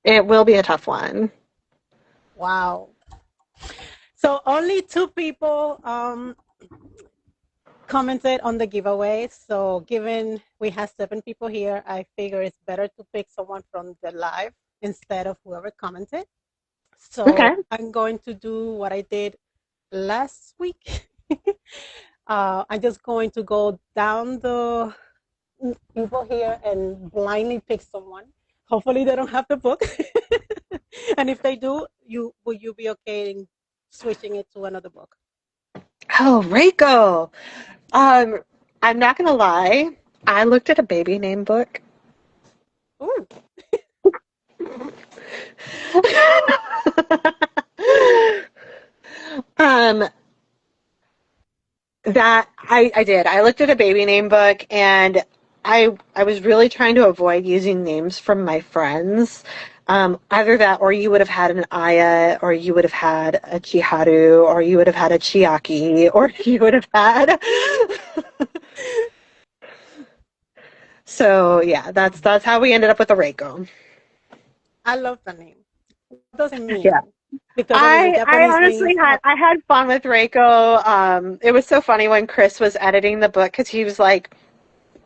It will be a tough one. Wow. So only two people commented on the giveaway. So given we have seven people here, I figure it's better to pick someone from the live instead of whoever commented. Okay. So I'm going to do what I did last week. I'm just going to go down the people here and blindly pick someone. Hopefully they don't have the book. And if they do, you will you be okay in switching it to another book? Oh, Reiko. Um, I'm not gonna lie. I looked at a baby name book. Ooh, um, That I did. I looked at a baby name book and I was really trying to avoid using names from my friends. Either that or you would have had an Aya or you would have had a Chiharu or you would have had a Chiaki or you would have had So yeah, that's how we ended up with a Reiko. I love the name. What does it Yeah. mean? Because obviously I Japanese honestly names have. I had fun with Reiko. It was so funny when Chris was editing the book because he was like,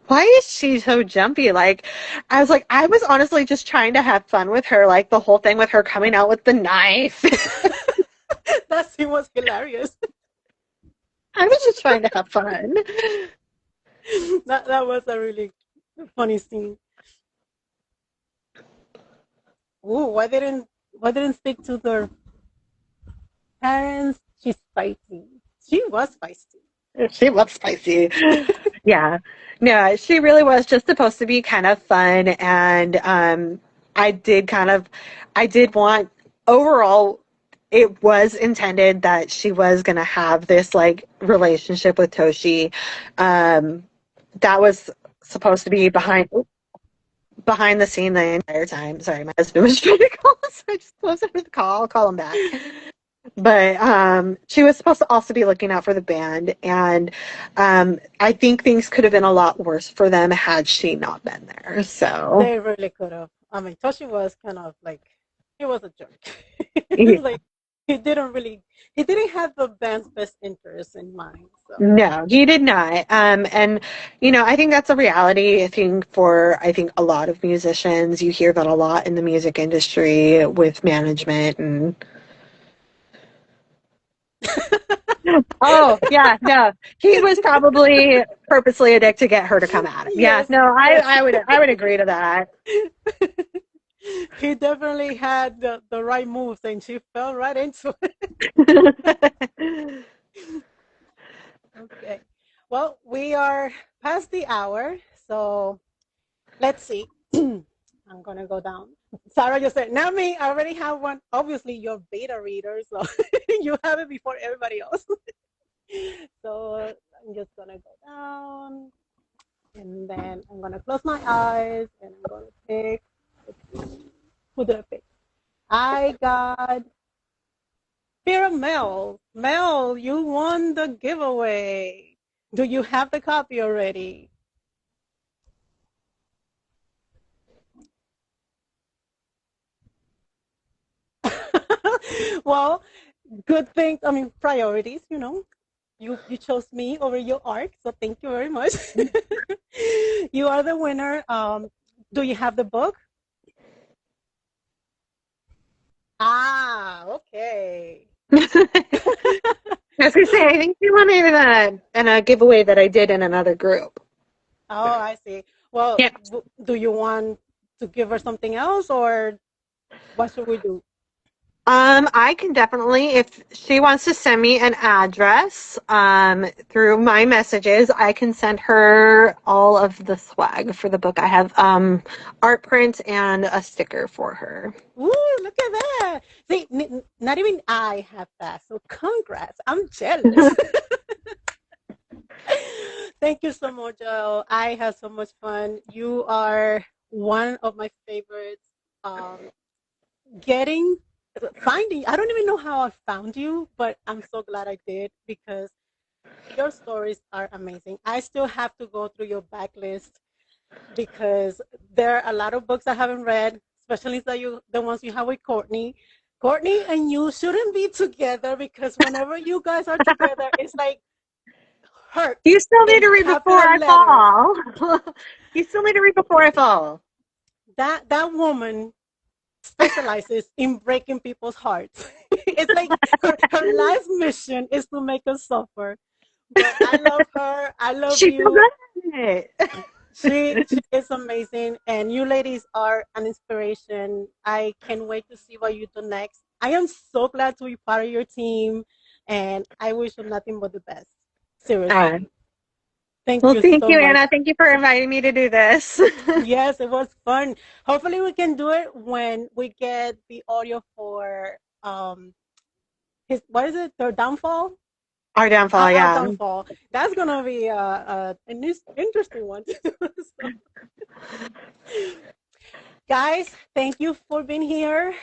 why is she so jumpy? Like, I was like, I was honestly just trying to have fun with her, like the whole thing with her coming out with the knife. That scene was hilarious. I was just trying to have fun. That was a really funny scene. Ooh, why didn't speak to their parents? She's spicy. She was feisty. She was spicy. Yeah. No, she really was just supposed to be kind of fun. And I did kind of, I did want, overall, it was intended that she was going to have this like relationship with Toshi. Um, that was supposed to be behind the scene the entire time. Sorry, my husband was trying to call, so I just closed over the call. I'll call him back. But she was supposed to also be looking out for the band, and I think things could have been a lot worse for them had she not been there. So They really could have. I mean, Toshi was kind of like, he was a jerk. yeah. Like, he didn't really, he didn't have the band's best interests in mind. So, No, he did not. And I think that's a reality. I think for a lot of musicians, you hear that a lot in the music industry with management and oh yeah, no, he was probably purposely a dick to get her to come at him. Yeah, yes, no, yes. I would agree to that. He definitely had the right moves and she fell right into it. Okay. Well, we are past the hour. So let's see. I'm going to go down. Sarah just said, not me. I already have one. Obviously, you're beta reader. So you have it before everybody else. So I'm just going to go down. And then I'm going to close my eyes and I'm going to pick. Who did I pick? I got Fear of Mel. Mel, you won the giveaway. Do you have the copy already? Well, good thing. I mean, priorities. You chose me over your art, so thank you very much. You are the winner. Do you have the book? Ah, okay. I was gonna say, I think you won it in a giveaway that I did in another group. Oh, I see. Well, Yeah. do you want to give her something else, or what should we do? I can definitely, if she wants to send me an address, through my messages, I can send her all of the swag for the book. I have, art prints and a sticker for her. Ooh, look at that. See, not even I have that. So congrats. I'm jealous. Thank you so much, Joe. I had so much fun. You are one of my favorites. Um, getting, finding, I don't even know how I found you, but I'm so glad I did because your stories are amazing. I still have to go through your backlist because there are a lot of books I haven't read, especially the ones you have with Courtney. Courtney and you shouldn't be together because whenever you guys are together, it's like hurt You still need in to read before capital I letters. fall. You still need to read before I fall. That woman specializes in breaking people's hearts. It's like her life mission is to make us suffer. But I love her. I love She's so you. good at She it. is amazing, and you ladies are an inspiration. I can't wait to see what you do next. I am so glad to be part of your team, and I wish you nothing but the best. Uh, Seriously, thank well, you thank so you, much. Anna. Thank you for inviting me to do this. Yes, it was fun. Hopefully, we can do it when we get the audio for his, what is it? Their downfall. Our downfall, Our yeah. downfall. That's gonna be an interesting one. So, guys, thank you for being here.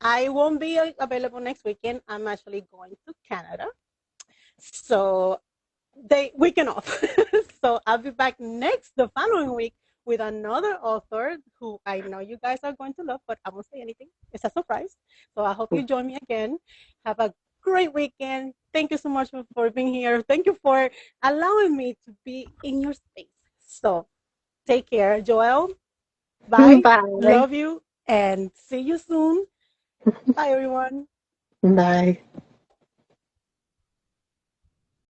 I won't be available next weekend. I'm actually going to Canada. So they weekend off. So I'll be back the following week with another author who I know you guys are going to love, but I won't say anything. It's a surprise. So I hope you join me again. Have a great weekend. Thank you so much for being here. Thank you for allowing me to be in your space. So take care, Joelle. Bye. Bye. Love you and see you soon. Bye, everyone. Bye.